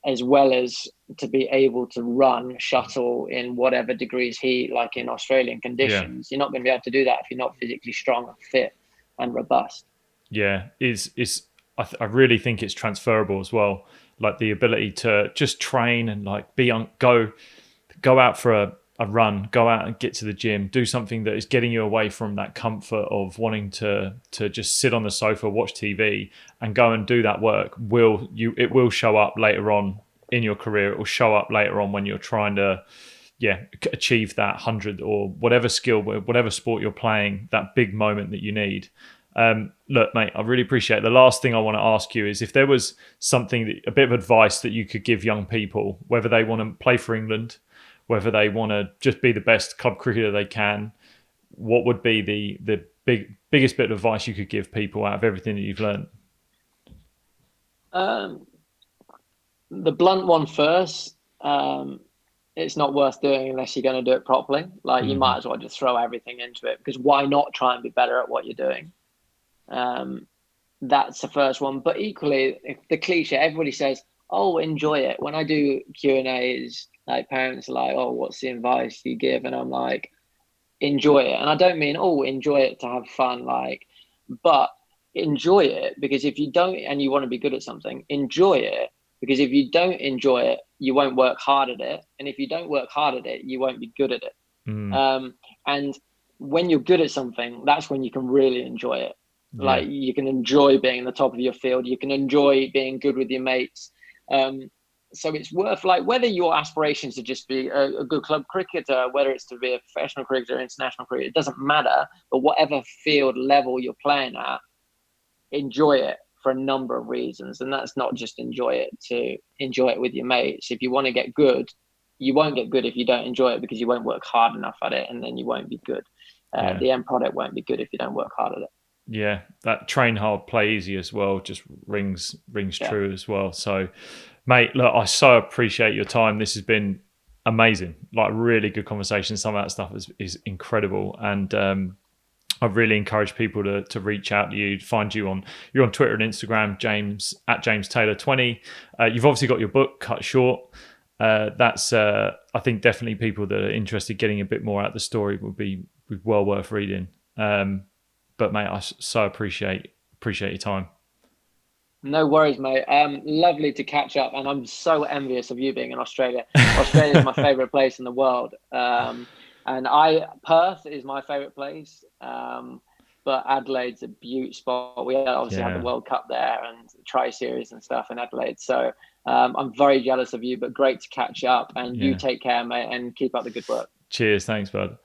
as well as to be able to run shuttle in whatever degrees heat, like in Australian Yeah. conditions. You're not going to be able to do that if you're not physically strong and fit and robust. Yeah, is I really think it's transferable as well. Like the ability to just train and like go out for a run, go out and get to the gym, do something that is getting you away from that comfort of wanting to just sit on the sofa, watch TV, and go and do that work. It will show up later on in your career. It will show up later on when you're trying to achieve that 100 or whatever skill, whatever sport you're playing, that big moment that you need. Look, mate, I really appreciate it. The last thing I want to ask you is if there was a bit of advice that you could give young people, whether they want to play for England, whether they want to just be the best club cricketer they can, what would be the biggest bit of advice you could give people out of everything that you've learned? Um, the blunt one first. It's not worth doing unless you're going to do it properly. Like you Hmm. might as well just throw everything into it because why not try and be better at what you're doing? Um, that's the first one. But equally, if the cliche, everybody says, "Oh, enjoy it." When I do Q&As, like parents are like, "Oh, what's the advice you give?" And I'm like, "Enjoy it." And I don't mean, "Oh, enjoy it to have fun," like, but enjoy it because if you don't and you want to be good at something, enjoy it because if you don't enjoy it, you won't work hard at it, and if you don't work hard at it, you won't be good at it. Mm, And when you're good at something, that's when you can really enjoy it. yeah. Like you can enjoy being in the top of your field. You can enjoy being good with your mates. Um, so it's worth like whether your aspirations to just be a good club cricketer, whether it's to be a professional cricketer, international cricketer, it doesn't matter. But whatever field level you're playing at, enjoy it for a number of reasons. And that's not just enjoy it to enjoy it with your mates. If you want to get good, you won't get good if you don't enjoy it because you won't work hard enough at it and then you won't be good. Yeah. The end product won't be good if you don't work hard at it. Yeah, that train hard, play easy as well just rings Yeah. true as well. So, mate, look, I so appreciate your time. This has been amazing, like really good conversation. Some of that stuff is incredible, and I've really encouraged people to reach out to you, find you on you're on Twitter and Instagram, James at James Taylor 20. You've obviously got your book Cut Short. That's I think definitely people that are interested getting a bit more out of the story would be well worth reading. But mate, I so appreciate your time. No worries, mate. Lovely to catch up, and I'm so envious of you being in Australia. Australia is my favorite place in the world, and I Perth is my favorite place. But Adelaide's a beaut spot. We obviously had the Yeah, World Cup there and the Tri Series and stuff in Adelaide. So I'm very jealous of you, but great to catch up. And you yeah. take care, mate, and keep up the good work. Cheers, thanks, bud.